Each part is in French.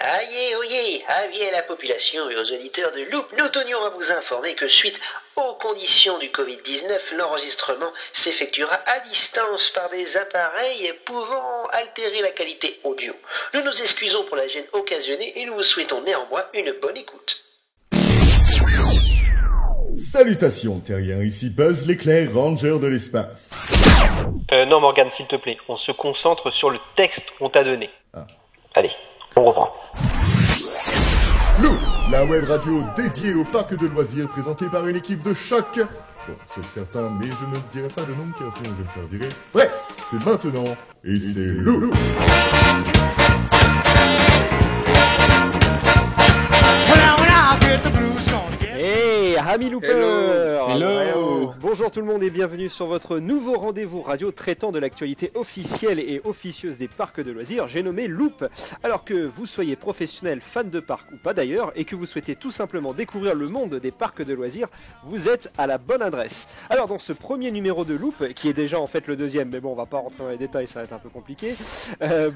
Aïe, oyez, avis à la population et aux auditeurs de Loop, nous tenions à vous informer que suite aux conditions du Covid-19, l'enregistrement s'effectuera à distance par des appareils pouvant altérer la qualité audio. Nous nous excusons pour la gêne occasionnée et nous vous souhaitons néanmoins une bonne écoute. Salutations terriens, ici Buzz l'éclair, ranger de l'espace. Non Morgane, s'il te plaît, on se concentre sur le texte qu'on t'a donné. Ah. Allez, on reprend. Loop, la web radio dédiée au parc de loisirs présentée par une équipe de choc. Bon, sauf certains, mais je ne dirai pas de nom car sinon je vais me faire virer. Bref, c'est maintenant, et c'est Loop. Hey, amis loopers! Hello. Bonjour tout le monde et bienvenue sur votre nouveau rendez-vous radio traitant de l'actualité officielle et officieuse des parcs de loisirs, j'ai nommé Loop. Alors que vous soyez professionnel, fan de parc ou pas d'ailleurs, et que vous souhaitez tout simplement découvrir le monde des parcs de loisirs, vous êtes à la bonne adresse. Alors dans ce premier numéro de Loop, qui est déjà en fait le deuxième, mais bon on va pas rentrer dans les détails, ça va être un peu compliqué,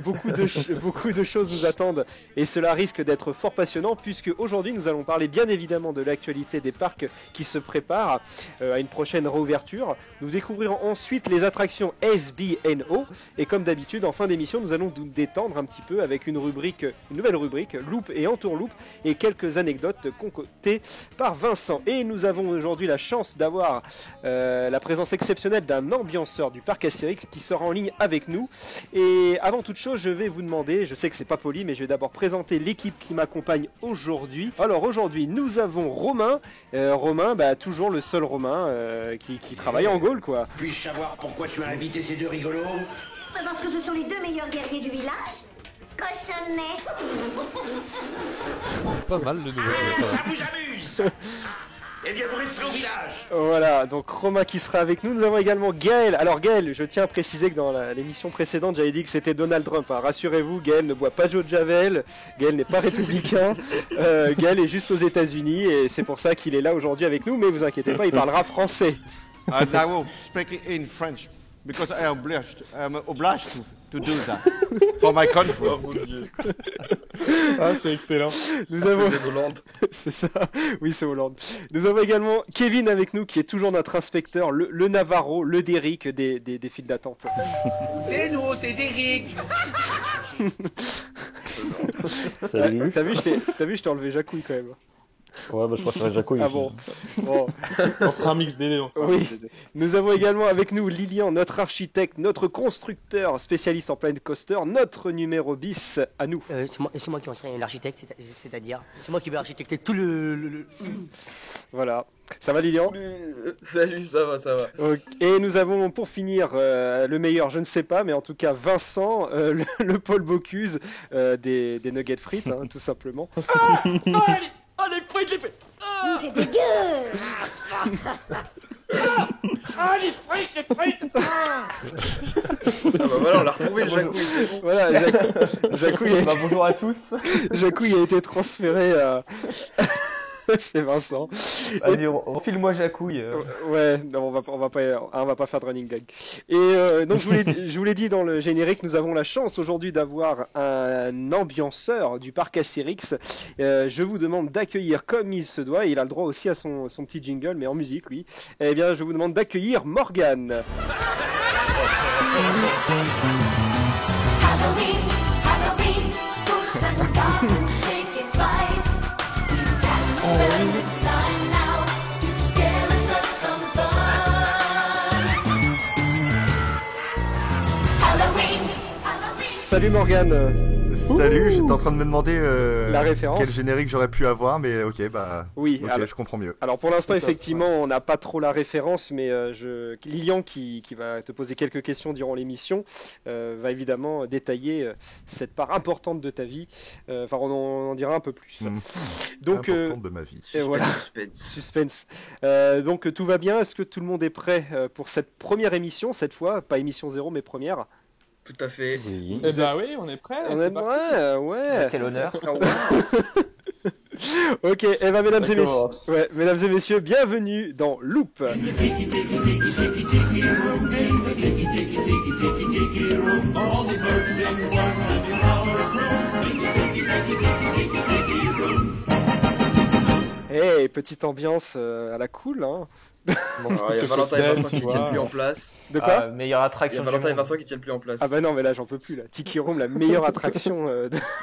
beaucoup de choses nous attendent et cela risque d'être fort passionnant puisque aujourd'hui nous allons parler bien évidemment de l'actualité des parcs qui se préparent à une prochaine réouverture. Nous découvrirons ensuite les attractions SBNO et comme d'habitude en fin d'émission nous allons nous détendre un petit peu avec une nouvelle rubrique Loop et Entourloop et quelques anecdotes concoctées par Vincent. Et nous avons aujourd'hui la chance d'avoir la présence exceptionnelle d'un ambianceur du parc Astérix qui sera en ligne avec nous. Et avant toute chose je vais vous demander, je sais que c'est pas poli mais je vais d'abord présenter l'équipe qui m'accompagne aujourd'hui. Alors aujourd'hui nous avons Romain, toujours le seul Romain qui travaille en Gaule quoi. Puis-je savoir pourquoi tu as invité ces deux rigolos? Parce que ce sont les deux meilleurs guerriers du village. Cochonnet. Pas mal de nouveau. Ça vous amuse? Eh bien, vous resterez au village. Voilà, donc Romain qui sera avec nous. Nous avons également Gaël. Alors Gaël, je tiens à préciser que dans l'émission précédente, j'avais dit que c'était Donald Trump. Hein. Rassurez-vous, Gaël ne boit pas d'eau de Javel. Gaël n'est pas républicain. Gaël est juste aux États-Unis et c'est pour ça qu'il est là aujourd'hui avec nous. Mais vous inquiétez pas, il parlera français. I will speak in French because I am obliged to do that for my country. Oh mon Dieu. Ah, c'est excellent. Nous avons Hollande. C'est ça. Oui, c'est Hollande. Nous avons également Kevin avec nous qui est toujours notre inspecteur, le Navarro, le Derrick des files d'attente. C'est nous, c'est Derrick. Salut. T'as vu, je t'ai enlevé Jacouille quand même. Ouais, bah je préfère Jacouille. Ah bon. Bon. On fera un mix des deux. Oui. Nous avons également avec nous Lilian, notre architecte, notre constructeur, spécialiste en plane coaster, notre numéro bis à nous. C'est moi qui en serai l'architecte, c'est-à-dire c'est moi qui vais architecter tout le... Voilà. Ça va Lilian? Salut, ça va. Okay. Et nous avons pour finir le meilleur, je ne sais pas, mais en tout cas Vincent, le Paul Bocuse des nuggets frites, hein, tout simplement. les frites C'est dégueu. Les frites Ah bah voilà, on l'a retrouvé, Jacouille, c'est bon. Voilà, Jacouille bonjour à tous. Jacouille a été transféré chez Vincent. Allez, refile-moi Jacouille. Ouais, non, on va pas faire de running gag. Et donc je vous l'ai dit dans le générique, nous avons la chance aujourd'hui d'avoir un ambianceur du parc Astérix. Je vous demande d'accueillir comme il se doit, et il a le droit aussi à son petit jingle, mais en musique lui. Eh bien, je vous demande d'accueillir Morgane. Halloween, books and gardens, take it right. Spend this time now to scare us of some fun. Halloween. Salut Morgane. Salut, j'étais en train de me demander la référence. Quel générique j'aurais pu avoir, mais ok, oui, ok, alors, je comprends mieux. Alors pour l'instant, effectivement, on n'a pas trop la référence, mais Lilian, qui va te poser quelques questions durant l'émission, va évidemment détailler cette part importante de ta vie. Enfin, on en dira un peu plus. Donc, importante de ma vie. Voilà. Suspense. Donc tout va bien. Est-ce que tout le monde est prêt pour cette première émission, cette fois, pas émission 0, mais première? Tout à fait. Oui. Eh ben oui, on est prêt. On c'est est parti. ouais. Quel honneur. Ok, eh ben mesdames Ça et commence. messieurs, mesdames et messieurs, bienvenue dans Loop. Hey, petite ambiance à la cool, hein. Alors, il y a Valentin et Vincent qui tiennent plus en place. De quoi Meilleure Il y attraction. a Valentin et du monde. Vincent qui tiennent plus en place. Ah bah non, mais là j'en peux plus là. Tiki Room, la meilleure attraction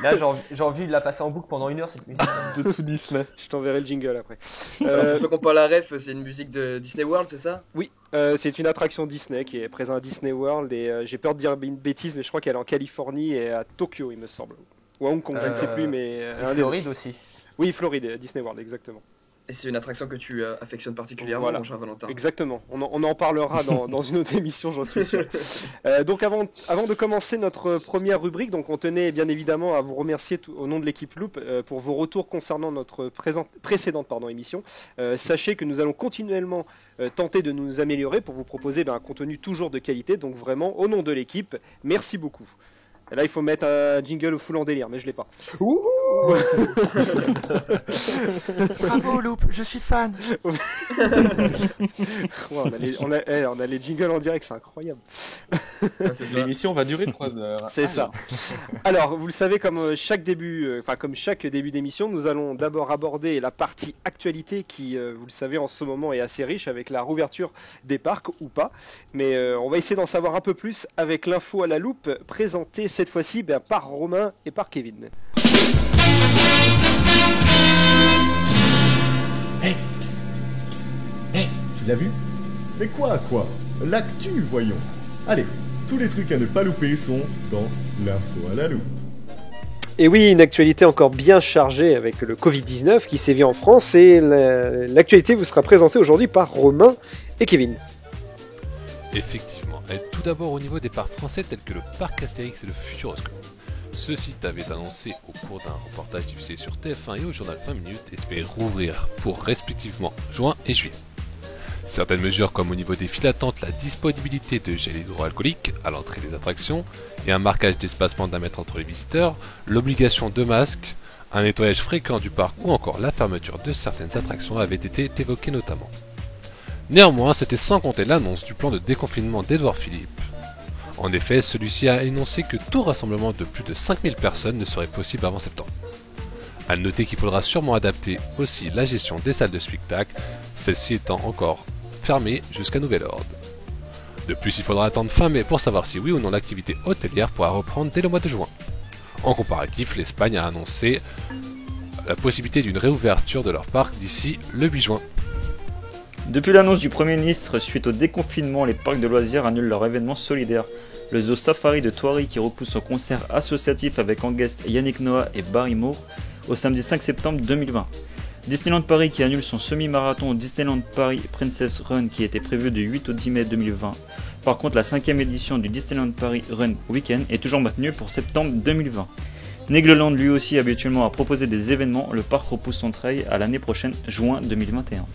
Là, j'ai envie de la passer en boucle pendant 1 heure cette musique. De tout Disney. Je t'enverrai le jingle après. Alors, pour ceux qui n'ont pas la ref, c'est une musique de Disney World, c'est ça? Oui, c'est une attraction Disney qui est présente à Disney World et j'ai peur de dire une bêtise, mais je crois qu'elle est en Californie et à Tokyo, il me semble. Ou à Hong Kong, je ne sais plus, mais... un des deux. Floride aussi. Oui, Floride, Disney World, exactement. Et c'est une attraction que tu affectionnes particulièrement, Voilà. mon cher Valentin. Exactement, on en parlera dans une autre émission, j'en suis sûr. Donc avant de commencer notre première rubrique, donc on tenait bien évidemment à vous remercier au nom de l'équipe Loop pour vos retours concernant notre précédente émission. Sachez que nous allons continuellement tenter de nous améliorer pour vous proposer un contenu toujours de qualité, donc vraiment au nom de l'équipe, merci beaucoup. Et là il faut mettre un jingle au full en délire, mais je l'ai pas. Ouh. Bravo Loop, je suis fan. Ouais, on a les jingles en direct, c'est incroyable. L'émission va durer 3 heures. C'est ça. Alors, vous le savez, comme chaque début d'émission, nous allons d'abord aborder la partie actualité qui, vous le savez, en ce moment est assez riche avec la rouverture des parcs ou pas. Mais on va essayer d'en savoir un peu plus avec l'info à la loupe présentée cette fois-ci par Romain et par Kevin. Tu l'as vu? Mais quoi? L'actu, voyons. Allez, tous les trucs à ne pas louper sont dans l'info à la loupe. Et oui, une actualité encore bien chargée avec le Covid-19 qui sévit en France et l'actualité vous sera présentée aujourd'hui par Romain et Kevin. Effectivement, et tout d'abord au niveau des parcs français tels que le parc Astérix et le Futuroscope. Ce site avait annoncé au cours d'un reportage diffusé sur TF1 et au journal 20 minutes espérer rouvrir pour respectivement juin et juillet. Certaines mesures comme au niveau des files d'attente, la disponibilité de gel hydroalcoolique à l'entrée des attractions et un marquage d'espacement d'1 mètre entre les visiteurs, l'obligation de masques, un nettoyage fréquent du parc ou encore la fermeture de certaines attractions avaient été évoquées notamment. Néanmoins, c'était sans compter l'annonce du plan de déconfinement d'Édouard Philippe. En effet, celui-ci a énoncé que tout rassemblement de plus de 5000 personnes ne serait possible avant septembre. À noter qu'il faudra sûrement adapter aussi la gestion des salles de spectacle, celles-ci étant encore fermées jusqu'à nouvel ordre. De plus, il faudra attendre fin mai pour savoir si oui ou non l'activité hôtelière pourra reprendre dès le mois de juin. En comparatif, l'Espagne a annoncé la possibilité d'une réouverture de leur parc d'ici le 8 juin. Depuis l'annonce du Premier ministre suite au déconfinement, les parcs de loisirs annulent leur événement solidaire. Le Zoo Safari de Thoiry qui repousse son concert associatif avec en guest Yannick Noah et Barry Moore au samedi 5 septembre 2020. Disneyland Paris qui annule son semi-marathon Disneyland Paris Princess Run qui était prévu du 8 au 10 mai 2020. Par contre, la 5e édition du Disneyland Paris Run Weekend est toujours maintenue pour septembre 2020. Negleland lui aussi habituellement a proposé des événements, le parc repousse son trail à l'année prochaine, juin 2021.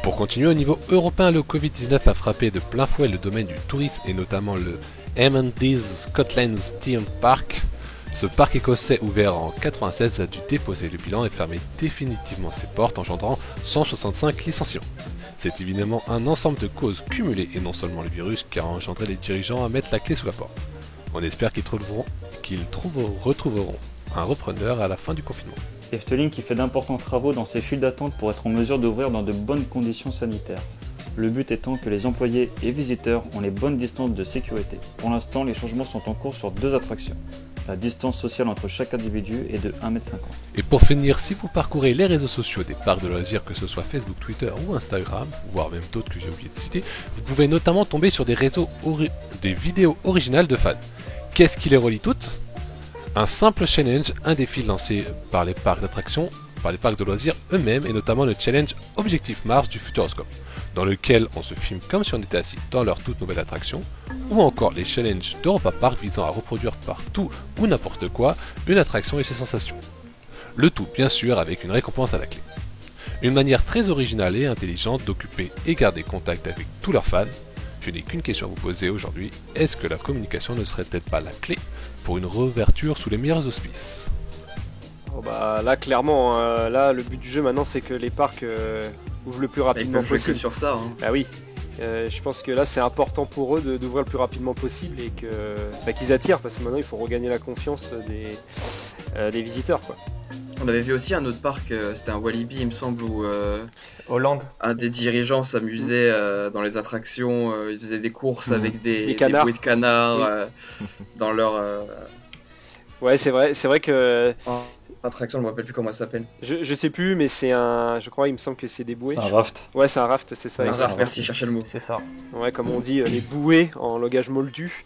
Pour continuer au niveau européen, le Covid-19 a frappé de plein fouet le domaine du tourisme et notamment le M&D's Scotland's Theme Park. Ce parc écossais ouvert en 1996 a dû déposer le bilan et fermer définitivement ses portes, engendrant 165 licenciements. C'est évidemment un ensemble de causes cumulées et non seulement le virus qui a engendré les dirigeants à mettre la clé sous la porte. On espère qu'ils retrouveront un repreneur à la fin du confinement. Efteling qui fait d'importants travaux dans ses files d'attente pour être en mesure d'ouvrir dans de bonnes conditions sanitaires. Le but étant que les employés et visiteurs ont les bonnes distances de sécurité. Pour l'instant, les changements sont en cours sur 2 attractions. La distance sociale entre chaque individu est de 1,50 m. Et pour finir, si vous parcourez les réseaux sociaux des parcs de loisirs, que ce soit Facebook, Twitter ou Instagram, voire même d'autres que j'ai oublié de citer, vous pouvez notamment tomber sur des vidéos originales de fans. Qu'est-ce qui les relie toutes ? Un simple challenge, un défi lancé par les parcs d'attractions, par les parcs de loisirs eux-mêmes, et notamment le challenge Objectif Mars du Futuroscope, dans lequel on se filme comme si on était assis dans leur toute nouvelle attraction, ou encore les challenges d'Europa Park visant à reproduire partout ou n'importe quoi une attraction et ses sensations. Le tout, bien sûr, avec une récompense à la clé. Une manière très originale et intelligente d'occuper et garder contact avec tous leurs fans, Je n'ai qu'une question à vous poser aujourd'hui. Est-ce que la communication ne serait peut-être pas la clé pour une réouverture sous les meilleurs auspices ? Oh bah là clairement, là le but du jeu maintenant c'est que les parcs ouvrent le plus rapidement peuvent jouer possible. que sur ça, hein. Ah oui, je pense que là c'est important pour eux d'ouvrir le plus rapidement possible et qu'ils attirent parce que maintenant il faut regagner la confiance des visiteurs quoi. On avait vu aussi un autre parc, c'était un Walibi il me semble, où Hollande. un des dirigeants s'amusait dans les attractions, ils faisaient des courses avec des canards. bouées de canards dans leur Ouais c'est vrai que... attraction, je me rappelle plus comment elle s'appelle. Je sais plus mais c'est je crois il me semble que c'est des bouées. C'est un raft. Ouais c'est un raft, c'est ça. Un raft, merci, cherchez le mot. C'est ça. Ouais comme on dit, les bouées en langage moldu.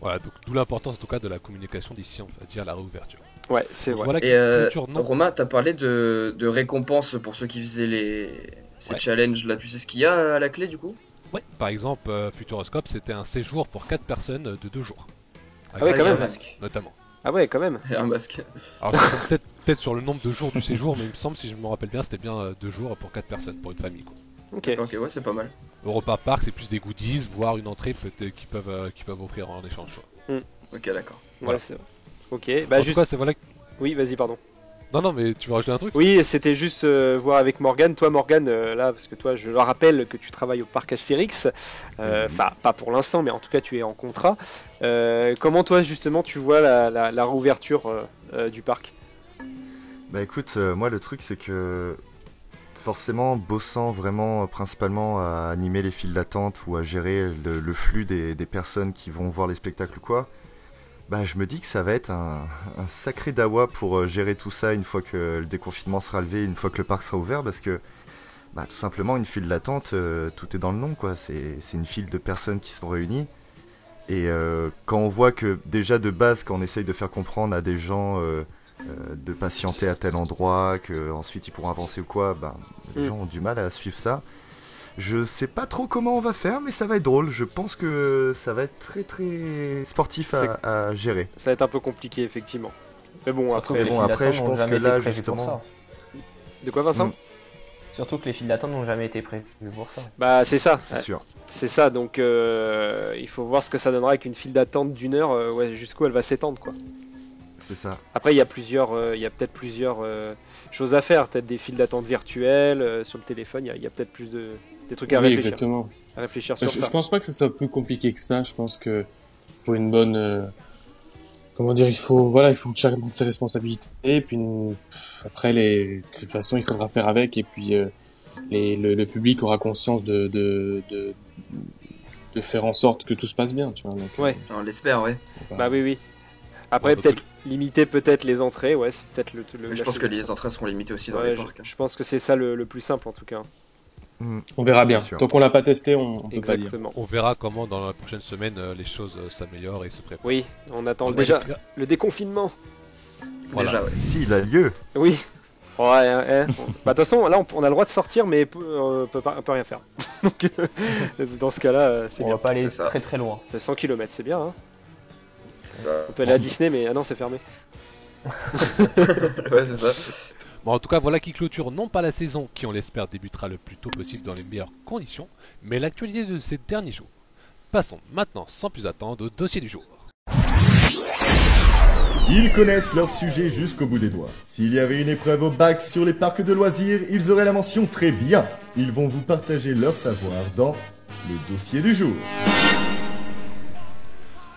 Voilà, donc d'où l'importance en tout cas de la communication d'ici, on va dire la réouverture. Ouais, c'est vrai. Voilà, Et culture, non. Romain, t'as parlé de récompenses pour ceux qui faisaient ces challenges là, tu sais ce qu'il y a à la clé du coup? Ouais, par exemple, Futuroscope, c'était un séjour pour 4 personnes de 2 jours. Ah ouais, quand même. Notamment. Ah ouais, quand même. Et un masque. Alors, je sais peut-être sur le nombre de jours du séjour, mais il me semble, si je me rappelle bien, c'était bien 2 jours pour 4 personnes, pour une famille, quoi. Ok, ouais, c'est pas mal. Europa Park, c'est plus des goodies, voire une entrée peut-être qu'ils peuvent offrir en échange. Ok, d'accord. Voilà. Ouais, ok, bah En juste... tout cas, c'est voilà. Oui, vas-y, pardon. Non, mais tu veux rajouter un truc? Oui, c'était juste voir avec Morgane. Toi, Morgane, là, parce que toi, je le rappelle que tu travailles au parc Astérix. Enfin, pas pour l'instant, mais en tout cas, tu es en contrat. Comment, toi, justement, tu vois la réouverture du parc? Bah écoute, moi, le truc, c'est que forcément, bossant vraiment principalement à animer les files d'attente ou à gérer le flux des personnes qui vont voir les spectacles ou quoi, bah je me dis que ça va être un sacré dawa pour gérer tout ça une fois que le déconfinement sera levé, une fois que le parc sera ouvert, parce que bah tout simplement une file d'attente, tout est dans le nom quoi, c'est une file de personnes qui sont réunies, et quand on voit que déjà de base quand on essaye de faire comprendre à des gens de patienter à tel endroit, qu'ensuite ils pourront avancer ou quoi, bah les gens ont du mal à suivre ça. Je sais pas trop comment on va faire, mais ça va être drôle. Je pense que ça va être très très sportif à gérer. Ça va être un peu compliqué, effectivement. Mais bon, après, je pense que là, justement... De quoi, Vincent? Surtout que les files d'attente n'ont jamais été prévues pour ça. Bah, c'est ça. C'est sûr. C'est ça, donc il faut voir ce que ça donnera avec une file d'attente d'1 heure, ouais, jusqu'où elle va s'étendre, quoi. C'est ça. Après, il y a peut-être plusieurs choses à faire. Peut-être des files d'attente virtuelles sur le téléphone. Il y a peut-être plus des trucs à réfléchir. Exactement. À réfléchir sur ça. Je pense pas que ce soit plus compliqué que ça. Je pense que faut une bonne, comment dire, il faut que chacun prenne ses responsabilités. Et puis après, de toute façon, il faudra faire avec. Et puis le public aura conscience de faire en sorte que tout se passe bien, tu vois. Donc, ouais. On l'espère, ouais. Bah oui. Après, peut-être limiter les entrées, ouais, c'est peut-être je pense que les entrées seront limitées aussi dans les parcs. Je pense que c'est ça le plus simple en tout cas. On verra bien. Tant qu'on l'a pas testé, on peut pas dire. On verra comment dans la prochaine semaine les choses s'améliorent et se préparent. Oui, on attend déjà le déconfinement. Voilà. Déjà, ouais. S'il a lieu. Oui. Ouais, bah de toute façon, là, on a le droit de sortir, mais on peut rien faire. Donc, dans ce cas-là, c'est bien. On va pas aller très très loin. 100 km, c'est bien, hein. Ça. On peut aller à Disney, mais non, c'est fermé. Ouais, c'est ça. Bon, en tout cas, voilà qui clôture non pas la saison, qui on l'espère débutera le plus tôt possible dans les meilleures conditions, mais l'actualité de ces derniers jours. Passons maintenant, sans plus attendre, au dossier du jour. Ils connaissent leur sujet jusqu'au bout des doigts. S'il y avait une épreuve au bac sur les parcs de loisirs, ils auraient la mention très bien. Ils vont vous partager leur savoir dans le dossier du jour.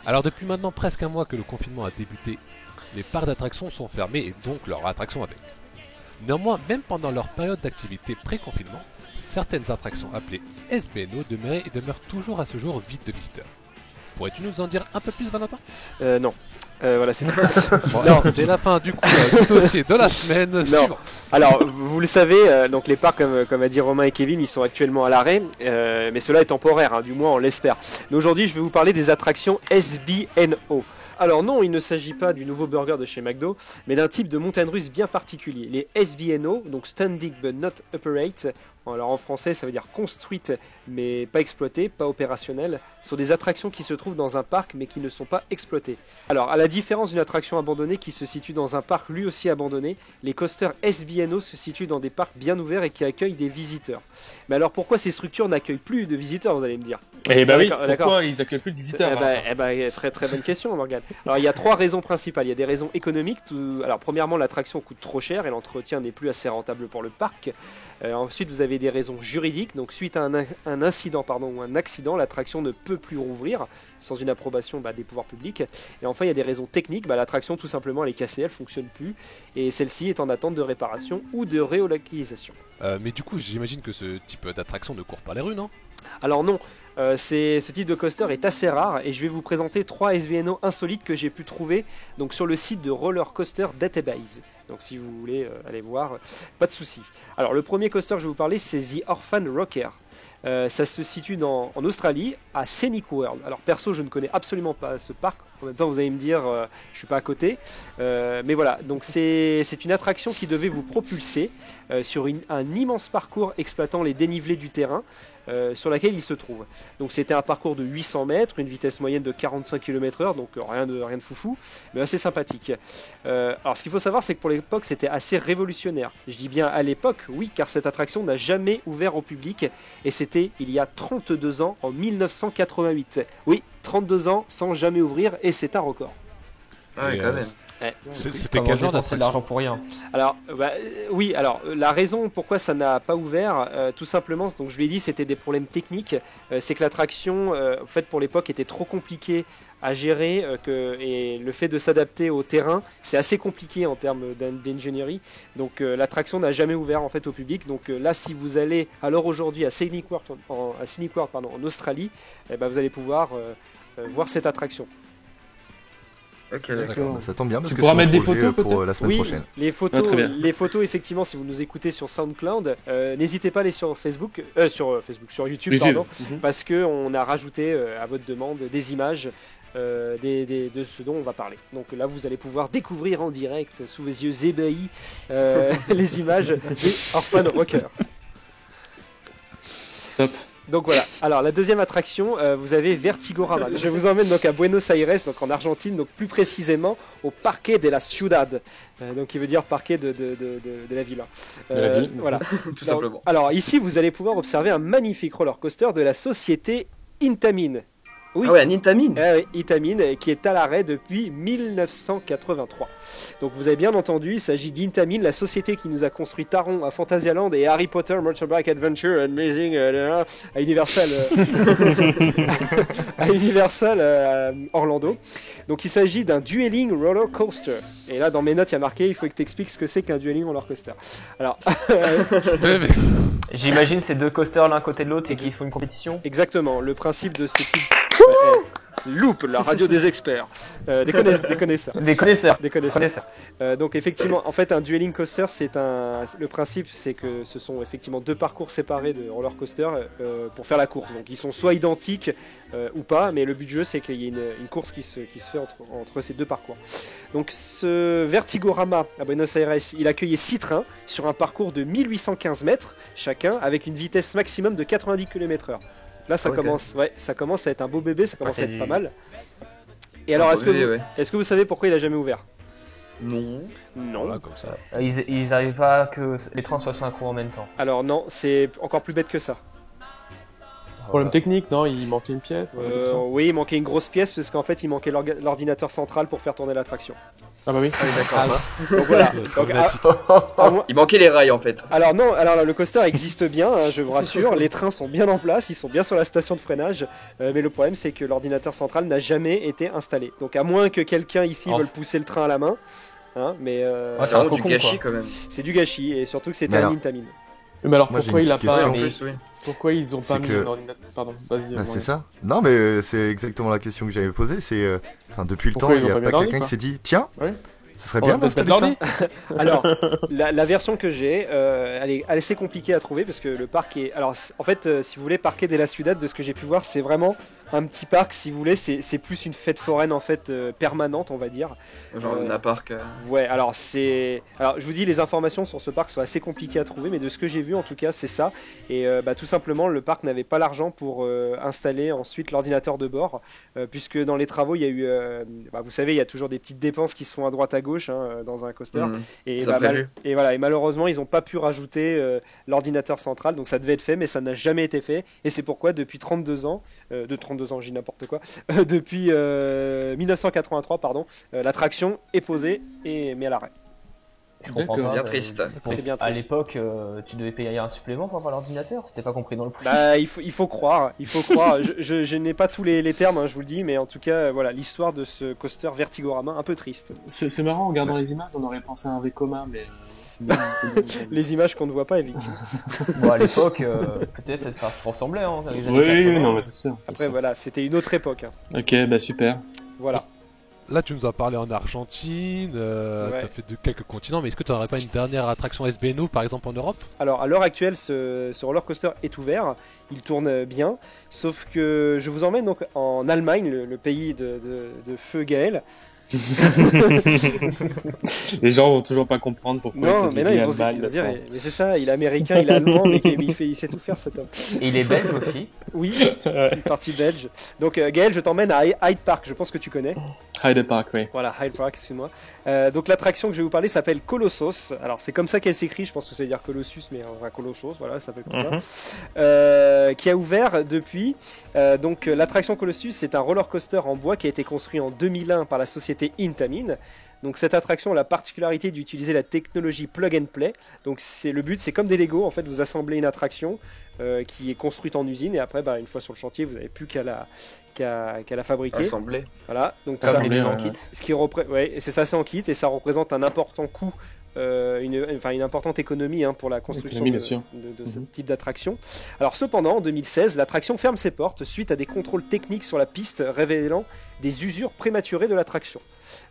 Alors depuis maintenant presque un mois que le confinement a débuté, les parcs d'attractions sont fermés et donc leurs attractions avec. Néanmoins, même pendant leur période d'activité pré-confinement, certaines attractions appelées SBNO demeurent toujours à ce jour vides de visiteurs. Pourrais-tu nous en dire un peu plus, Valentin? Non. Voilà, c'est tout. Non, c'était la fin du coup du dossier de la semaine suivante. Alors, vous le savez, donc les parcs, comme a dit Romain et Kevin, ils sont actuellement à l'arrêt, mais cela est temporaire, hein, du moins on l'espère. Mais aujourd'hui, je vais vous parler des attractions SBNO. Alors non, il ne s'agit pas du nouveau burger de chez McDo, mais d'un type de montagne russe bien particulier. Les SBNO, donc Standing But Not Upright, Alors en français, ça veut dire construites mais pas exploitées, pas opérationnelles, sont des attractions qui se trouvent dans un parc mais qui ne sont pas exploitées. Alors à la différence d'une attraction abandonnée qui se situe dans un parc lui aussi abandonné, les coasters SBNO se situent dans des parcs bien ouverts et qui accueillent des visiteurs. Mais alors pourquoi ces structures n'accueillent plus de visiteurs, vous allez me dire? Eh ben oui, D'accord. pourquoi ils accueillent plus de visiteurs? Très très bonne question, Morgane. Alors il y a 3 raisons principales. Il y a des raisons économiques. Alors premièrement, l'attraction coûte trop cher et l'entretien n'est plus assez rentable pour le parc. Ensuite, vous avez des raisons juridiques. Donc suite à un incident ou un accident, l'attraction ne peut plus rouvrir sans une approbation des pouvoirs publics. Et enfin, il y a des raisons techniques. L'attraction, tout simplement, elle est cassée, elle fonctionne plus. Et celle-ci est en attente de réparation ou de relocalisation. Mais du coup, j'imagine que ce type d'attraction ne court pas les rues, non? Alors non, ce type de coaster est assez rare et je vais vous présenter 3 SBNO insolites que j'ai pu trouver donc, sur le site de Roller Coaster Database. Donc si vous voulez aller voir, pas de souci. Alors le premier coaster que je vais vous parler, c'est The Orphan Rocker. Ça se situe en Australie, à Scenic World. Alors perso, je ne connais absolument pas ce parc. En même temps, vous allez me dire, je suis pas à côté. Mais voilà, donc c'est une attraction qui devait vous propulser sur un immense parcours exploitant les dénivelés du terrain. Sur laquelle il se trouve. Donc c'était un parcours de 800 mètres, une vitesse moyenne de 45 km/h, donc rien de foufou, mais assez sympathique. Alors ce qu'il faut savoir, c'est que pour l'époque, c'était assez révolutionnaire. Je dis bien à l'époque, oui, car cette attraction n'a jamais ouvert au public, et c'était il y a 32 ans, en 1988. Oui, 32 ans sans jamais ouvrir, et c'est un record. Ah ouais, quand même. C'était quel genre d'attraction? De l'argent pour rien. Alors, oui, alors la raison pourquoi ça n'a pas ouvert, tout simplement, donc je l'ai dit, c'était des problèmes techniques. C'est que l'attraction, en fait, pour l'époque, était trop compliquée à gérer et le fait de s'adapter au terrain, c'est assez compliqué en termes d'ingénierie. Donc, l'attraction n'a jamais ouvert en fait au public. Donc là, si vous allez alors aujourd'hui à Scenic World, en Australie, vous allez pouvoir voir cette attraction. Ok, d'accord. Ça tombe bien parce Tu que pourras c'est mettre mon des projet photos, pour la semaine prochaine. Les photos, effectivement, si vous nous écoutez sur SoundCloud, n'hésitez pas à aller sur sur YouTube, pardon, parce que on a rajouté à votre demande des images de ce dont on va parler. Donc là, vous allez pouvoir découvrir en direct, sous vos yeux ébahis, les images des Orphan Rocker. Top. Donc voilà, alors la deuxième attraction, vous avez Vertigorama. Je vous emmène donc à Buenos Aires, donc en Argentine, donc plus précisément au Parque de la Ciudad, donc qui veut dire parquet de la ville. De la ville, voilà. Tout simplement. Alors ici, vous allez pouvoir observer un magnifique roller coaster de la société Intamin. Oui. Ah ouais, un Intamin. Oui, Intamin, qui est à l'arrêt depuis 1983. Donc vous avez bien entendu, il s'agit d'Intamin, la société qui nous a construit Taron à Fantasyland et Harry Potter, Motorbike Adventure, Amazing, à Universal, Orlando. Donc il s'agit d'un dueling roller coaster. Et là, dans mes notes, il y a marqué, il faut que tu expliques ce que c'est qu'un dueling roller coaster. Alors, j'imagine c'est 2 coasters l'un côté de l'autre et qu'il faut une compétition. Exactement, le principe de ce type. Loop, la radio des experts, des connaisseurs. Donc effectivement, en fait, un dueling coaster, le principe, c'est que ce sont effectivement 2 parcours séparés de roller coaster pour faire la course. Donc ils sont soit identiques ou pas, mais le but du jeu, c'est qu'il y ait une course qui se fait entre ces 2 parcours. Donc ce Vertigorama à Buenos Aires, il accueillait 6 trains sur un parcours de 1815 mètres chacun, avec une vitesse maximum de 90 km/h. Là, ça commence à être un beau bébé, ça commence à être pas mal. Et alors, est-ce que vous savez pourquoi il a jamais ouvert? Non. Voilà, comme ça. Ils arrivent pas à que les trains soient synchro en même temps. Alors non, c'est encore plus bête que ça. Problème technique, non? Il manquait une pièce Oui, il manquait une grosse pièce parce qu'en fait il manquait l'ordinateur central pour faire tourner l'attraction. Ah bah oui. D'accord. Donc voilà. Il manquait les rails en fait. Alors non, le coaster existe bien, hein, je vous rassure, les trains sont bien en place, ils sont bien sur la station de freinage, mais le problème c'est que l'ordinateur central n'a jamais été installé. Donc à moins que quelqu'un ici veuille pousser le train à la main, hein, mais c'est vraiment du gâchis quand même. C'est du gâchis et surtout que c'était un Intamin. Mais alors moi, pourquoi il a pas en plus, oui. Pourquoi ils ont pas mis un ordinateur? Pardon, vas-y. C'est ça. Non mais c'est exactement la question que j'avais posée, c'est depuis le temps, il n'y a pas quelqu'un qui s'est dit tiens, ce serait bien d'installer ça. Alors, la version que j'ai, elle est assez compliquée à trouver parce que le parc est... Alors, en fait, si vous voulez, Parque de la Ciudad, de ce que j'ai pu voir, c'est vraiment un petit parc, si vous voulez, c'est plus une fête foraine en fait permanente, on va dire. Genre Luna Park. Ouais, alors je vous dis, les informations sur ce parc sont assez compliquées à trouver, mais de ce que j'ai vu en tout cas, c'est ça. Et tout simplement, le parc n'avait pas l'argent pour installer ensuite l'ordinateur de bord, puisque dans les travaux, il y a eu, vous savez, il y a toujours des petites dépenses qui se font à droite à gauche dans un coaster. Et malheureusement, ils n'ont pas pu rajouter l'ordinateur central, donc ça devait être fait, mais ça n'a jamais été fait. Et c'est pourquoi depuis 32 ans, j'ai n'importe quoi, depuis 1983, pardon, l'attraction est posée et mis à l'arrêt. Je comprends C'est pas, bien mais- triste. C'est bien À triste. l'époque, tu devais payer un supplément pour avoir l'ordinateur, c'était pas compris dans le prix. Bah, il faut croire. Je n'ai pas tous les termes, hein, je vous le dis, mais en tout cas, voilà, l'histoire de ce coaster Vertigorama, un peu triste. C'est marrant, en regardant les images, on aurait pensé à un Vekoma, mais c'est bien. Les images qu'on ne voit pas, effectivement. Bon, à l'époque, peut-être ça se ressemblait. Hein, dans les années Oui, 80. non, mais c'est sûr. Après, voilà, c'était une autre époque. Hein. Ok, bah super. Voilà. Là, tu nous as parlé en Argentine, Ouais. tu as fait de quelques continents, mais est-ce que tu n'aurais pas une dernière attraction SBNO, par exemple, en Europe? Alors, à l'heure actuelle, ce roller coaster est ouvert, il tourne bien, sauf que je vous emmène donc en Allemagne, le pays de feu Gaël. Les gens vont toujours pas comprendre pourquoi Non, il mais non, ils vont Allemagne, se dire, d'accord. mais c'est ça, il est américain, il est allemand, mais il sait tout faire cet homme. Et il est belge aussi. Oui, une partie belge. Donc Gaël, je t'emmène à Hyde Park, je pense que tu connais. Hyde Park, oui. Voilà, Hyde Park, excuse-moi. Donc l'attraction que je vais vous parler s'appelle Colossus. Alors c'est comme ça qu'elle s'écrit, je pense que ça veut dire Colossus, mais enfin Colossus, voilà, ça s'appelle comme ça. Qui a ouvert depuis. Donc l'attraction Colossus, c'est un roller coaster en bois qui a été construit en 2001 par la société Intamin. Donc cette attraction a la particularité d'utiliser la technologie plug and play. Donc le but, c'est comme des Lego, en fait, vous assemblez une attraction qui est construite en usine et après, une fois sur le chantier, vous n'avez plus qu'à la fabriquer. Assemblé. Voilà. Donc Assemblé, ça, en kit. ce qui ouais, c'est ça, c'est en kit et ça représente un important coût. Une importante économie pour la construction Économie, bien sûr. de ce type d'attraction. Alors cependant, en 2016, l'attraction ferme ses portes suite à des contrôles techniques sur la piste révélant des usures prématurées de l'attraction.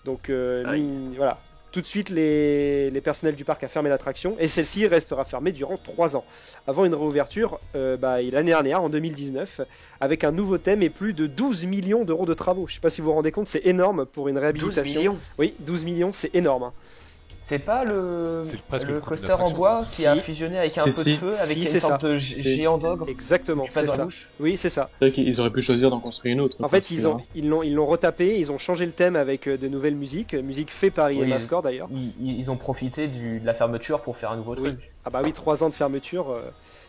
Donc voilà, tout de suite les personnels du parc a fermé l'attraction et celle-ci restera fermée durant 3 ans avant une réouverture l'année dernière en 2019 avec un nouveau thème et plus de 12 millions d'euros de travaux. Je sais pas si vous vous rendez compte, c'est énorme pour une réhabilitation. 12 millions. Oui, 12 millions, c'est énorme. Hein. C'est pas le presque le coût d'une coaster en attraction. bois qui Si. a fusionné avec un peu de feu, avec Si, une c'est sorte ça. de géant d'ogre. Exactement, Tu passes c'est dans la ça. bouche. Oui, c'est ça. C'est vrai qu'ils auraient pu choisir d'en construire une autre. En fait, ils l'ont retapé, ils ont changé le thème avec de nouvelles musiques fait par Oui, IMA Score d'ailleurs. Ils ont profité de la fermeture pour faire un nouveau Oui. truc. Ah bah oui, 3 ans de fermeture,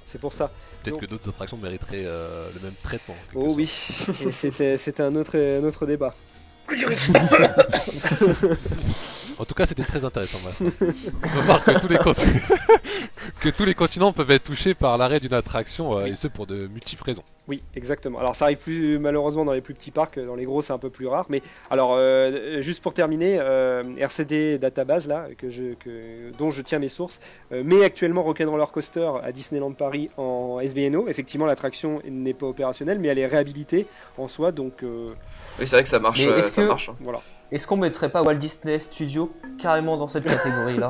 c'est pour ça. Peut-être Donc- que d'autres attractions mériteraient le même traitement. en quelque Oh sorte. oui, et c'était un autre débat. En tout cas, c'était très intéressant. On peut voir que tous les continents peuvent être touchés par l'arrêt d'une attraction, et ce pour de multiples raisons. Oui, exactement. Alors ça arrive plus malheureusement dans les plus petits parcs, dans les gros c'est un peu plus rare. Mais alors juste pour terminer, RCD Database là, dont je tiens mes sources, met actuellement Rock'n'Roller Coaster à Disneyland Paris en SBNO. Effectivement, l'attraction n'est pas opérationnelle, mais elle est réhabilitée en soi, donc. Oui, c'est vrai que ça marche. Mais est-ce Ça que- marche. Hein. Voilà. Est-ce qu'on mettrait pas Walt Disney Studios carrément dans cette catégorie-là?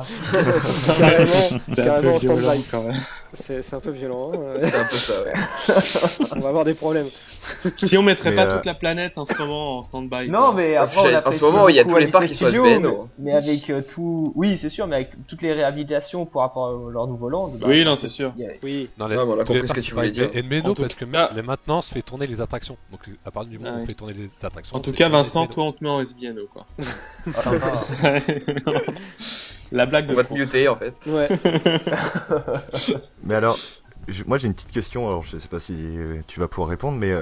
Carrément en stand-by. quand même. C'est un peu violent. Hein. C'est un peu ça, ouais. On va avoir des problèmes. Si on mettrait Mais, pas toute la planète en ce moment en stand-by. Non, quoi. mais Parce après, que on en apprécie ce moment, il y a beaucoup tous les Walt parcs Disney qui sont Studios, SBNO. mais avec tout, oui, c'est sûr, mais avec toutes les réhabilitations par rapport à leur nouveau land. Oui, non, c'est sûr. Oui. Dans Ouais, on a tous les compris ce que parcs, tu voulais c'est pas dire. SBNO En tout parce que cas- les maintenances fait tourner les attractions. Donc à partir du moment Ah où on oui. fait tourner les attractions. En tout c'est cas, pas Vincent, SBNO. toi, on te met en SBNO, quoi. Ah, La blague On de va te trop. muter en fait. Ouais. Mais alors, moi j'ai une petite question, alors je sais pas si tu vas pouvoir répondre, mais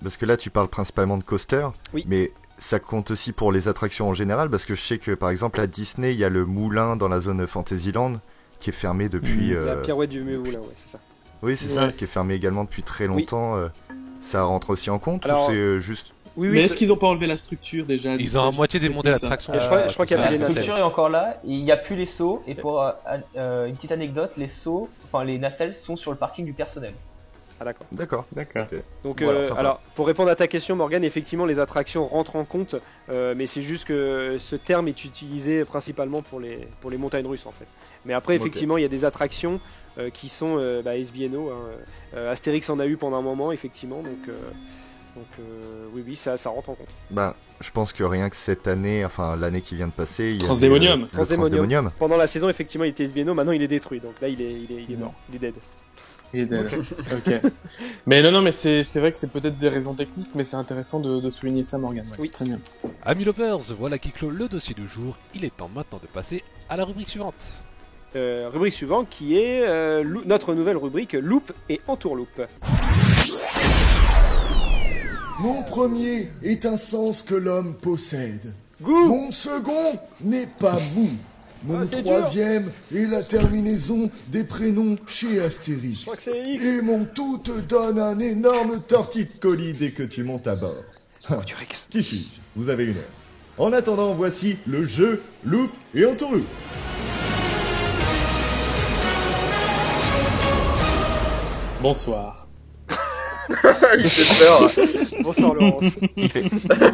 parce que là tu parles principalement de coaster, Oui. mais ça compte aussi pour les attractions en général, parce que je sais que par exemple à Disney il y a le moulin dans la zone Fantasyland qui est fermé depuis... La pirouette du Moulin, ouais, c'est ça. Oui c'est ça, Ouais. qui est fermé également depuis très longtemps. Ça rentre aussi en compte Alors- ou c'est juste... Oui, Mais est-ce qu'ils ont pas enlevé la structure déjà? Ils Disney, ont à je moitié sais démonté plus ça. l'attraction. Je crois qu'il y a plus les la nacelles. structure est encore là, il n'y a plus les seaux, et pour une petite anecdote, les seaux, enfin les nacelles sont sur le parking du personnel. Ah d'accord. D'accord. D'accord. Ok. Donc Voilà, sympa. alors pour répondre à ta question Morgane, effectivement les attractions rentrent en compte, mais c'est juste que ce terme est utilisé principalement pour les montagnes russes en fait. Mais après Ok. effectivement il y a des attractions qui sont SBNO. Astérix en a eu pendant un moment effectivement, donc Donc oui, ça rentre en compte. Bah, je pense que rien que cette année, enfin l'année qui vient de passer, il y a Transdémonium. le Transdémonium. Pendant la saison, effectivement, il était SBNO, maintenant il est détruit. Donc là, il est mort, il est dead. Il est dead. Ok. Mais non, mais c'est vrai que c'est peut-être des raisons techniques, mais c'est intéressant de souligner ça, Morgane. Ouais. Oui. Très bien. Amis Loopers, voilà qui clôt le dossier du jour. Il est temps maintenant de passer à la rubrique suivante. Rubrique suivante qui est notre nouvelle rubrique Loop et Entourloupe. Mon premier est un sens que l'homme possède. Goût. Mon second n'est pas mou. Mon troisième est la terminaison des prénoms chez Astérix. Je crois que c'est X. Et mon tout te donne un énorme torticolis dès que tu montes à bord. Qui suis-je? Vous avez une heure. En attendant, voici le jeu Loop et Entourloupe. Bonsoir. J'ai peur. Bonsoir Laurence.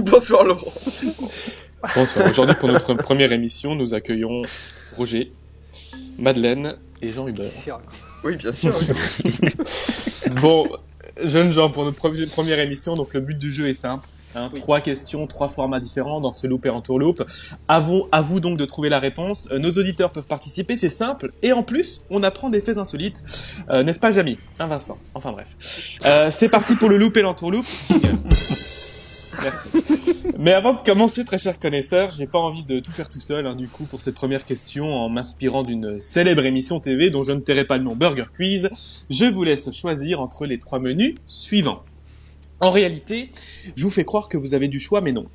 Bonsoir Laurence. Bonsoir. Aujourd'hui, pour notre première émission, nous accueillons Roger, Madeleine et Jean Hubert. Oui, bien sûr. Bon, jeunes gens, pour notre première émission, donc le but du jeu est simple. Hein, 3 questions, 3 formats différents dans ce loop et entourloupe. À vous donc de trouver la réponse. Nos auditeurs peuvent participer, c'est simple. Et en plus, on apprend des faits insolites. N'est-ce pas, Jamy? Hein, Vincent? Enfin bref. C'est parti pour le loop et l'entourloupe. Merci. Mais avant de commencer, très chers connaisseurs, j'ai pas envie de tout faire tout seul, hein, du coup, pour cette première question, en m'inspirant d'une célèbre émission TV dont je ne tairai pas le nom, Burger Quiz, je vous laisse choisir entre les 3 menus suivants. En réalité, je vous fais croire que vous avez du choix, mais non.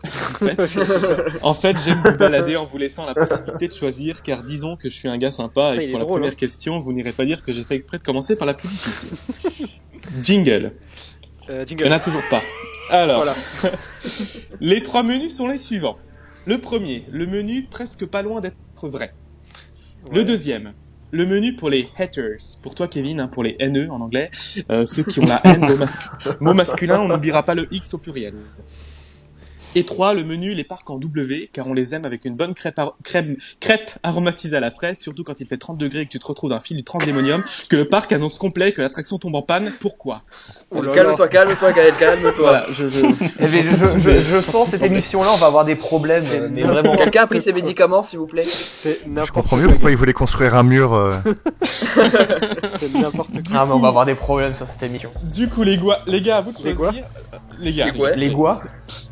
En fait, j'aime vous balader en vous laissant la possibilité de choisir, car disons que je suis un gars sympa, et pour la première question, vous n'irez pas dire que j'ai fait exprès de commencer par la plus difficile. Jingle. Il n'y en a toujours pas. Alors, voilà. Les 3 menus sont les suivants. Le premier, le menu presque pas loin d'être vrai. Ouais. Le deuxième, le menu pour les haters. Pour toi, Kevin, hein, pour les haineux en anglais. Ceux qui ont la haine, mot masculin, on n'oubliera pas le X au pluriel. Et 3, le menu, les parcs en W, car on les aime avec une bonne crêpe aromatisée à la fraise, surtout quand il fait 30 degrés et que tu te retrouves dans un fil du Transdémonium, que le parc annonce complet, que l'attraction tombe en panne. Pourquoi? Calme-toi, calme-toi. Voilà, je pense que cette émission-là, on va avoir des problèmes. Mais vraiment. Quelqu'un a pris ses médicaments, s'il vous plaît? Je comprends mieux pourquoi ils voulaient construire un mur. C'est n'importe quoi. Ah, mais on va avoir des problèmes sur cette émission. Du coup, les gars, à vous de choisir. Les gars.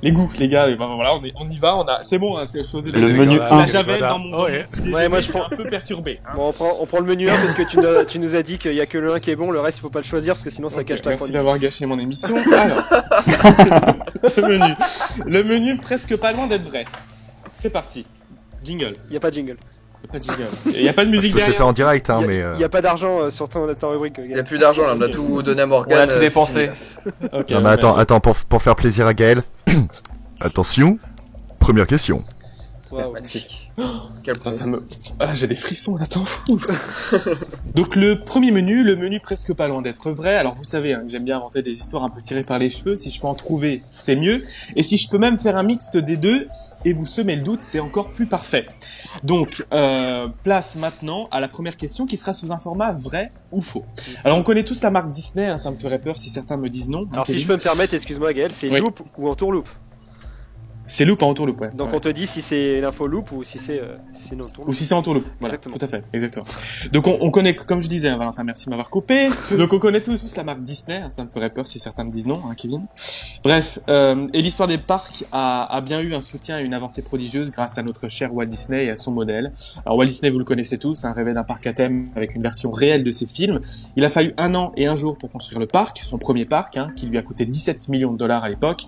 Les goûts, les gars, ben voilà, on y va, c'est bon, hein, c'est choisi le menu la javel dans mon petit déjeuner, moi je prends un peu perturbé. Bon, on prend le menu 1 parce que tu nous as dit qu'il y a que le 1 qui est bon, le reste il faut pas le choisir parce que sinon ça cache ta chronique. Merci d'avoir gâché mon émission. Alors, le menu presque pas loin d'être vrai. C'est parti. Jingle. Il y a pas de jingle. Il y a pas de musique derrière. Je le fais en direct, hein, mais. Il y a pas d'argent sur ta rubrique. Il y a plus d'argent là, on a tout donné à Morgane. On a tout dépensé. Okay, non, mais attends, pour faire plaisir à Gaël. Attention, première question. Wow. J'ai des frissons là, t'en fous. Donc le premier menu, le menu presque pas loin d'être vrai. Alors vous savez, hein, j'aime bien inventer des histoires un peu tirées par les cheveux. Si je peux en trouver, c'est mieux. Et si je peux même faire un mixte des deux et vous semer le doute, c'est encore plus parfait. Donc place maintenant à la première question qui sera sous un format vrai ou faux. Alors on connaît tous la marque Disney, hein, ça me ferait peur si certains me disent non. Alors si je peux me permettre, excuse-moi Gaël, c'est loop ou entourloupe? C'est loop en entourloupe, ouais. Donc on te dit si c'est l'info loop ou si c'est une entourloupe. Ou si c'est entourloupe, voilà, exactement. Tout à fait, exactement. Donc on connaît, comme je disais, hein, Valentin, merci de m'avoir coupé. Donc on connaît tous la marque Disney, hein, ça me ferait peur si certains me disent non, hein, Kevin. Bref, et l'histoire des parcs a bien eu un soutien et une avancée prodigieuse grâce à notre cher Walt Disney et à son modèle. Alors Walt Disney, vous le connaissez tous, un rêvé d'un parc à thème avec une version réelle de ses films. Il a fallu 1 an et 1 jour pour construire le parc, son premier parc, hein, qui lui a coûté 17 millions de dollars à l'époque.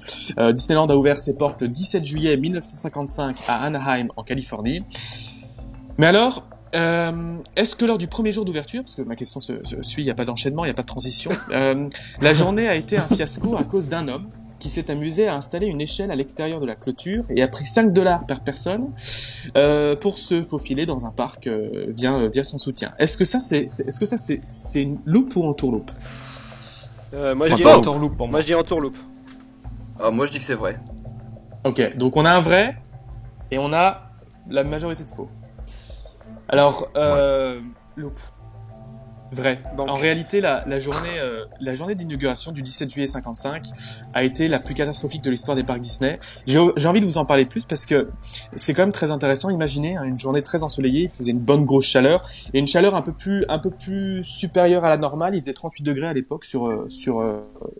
Disneyland a ouvert ses portes le 17 juillet 1955 à Anaheim en Californie. Mais alors, est-ce que lors du premier jour d'ouverture, parce que ma question se suit, il n'y a pas d'enchaînement, il n'y a pas de transition, la journée a été un fiasco à cause d'un homme qui s'est amusé à installer une échelle à l'extérieur de la clôture et a pris $5 par personne pour se faufiler dans un parc via son soutien. Est-ce que ça c'est une loupe ou entourloupe? Moi je dirais entourloupe. Moi je dis entourloupe. Moi je dis que c'est vrai. Ok, donc on a un vrai et on a la majorité de faux. Alors, loupe. Vrai. Donc. En réalité, la journée d'inauguration du 17 juillet 55 a été la plus catastrophique de l'histoire des parcs Disney. J'ai envie de vous en parler plus parce que c'est quand même très intéressant. Imaginez une journée très ensoleillée, il faisait une bonne grosse chaleur et une chaleur un peu plus supérieure à la normale. Il faisait 38 degrés à l'époque sur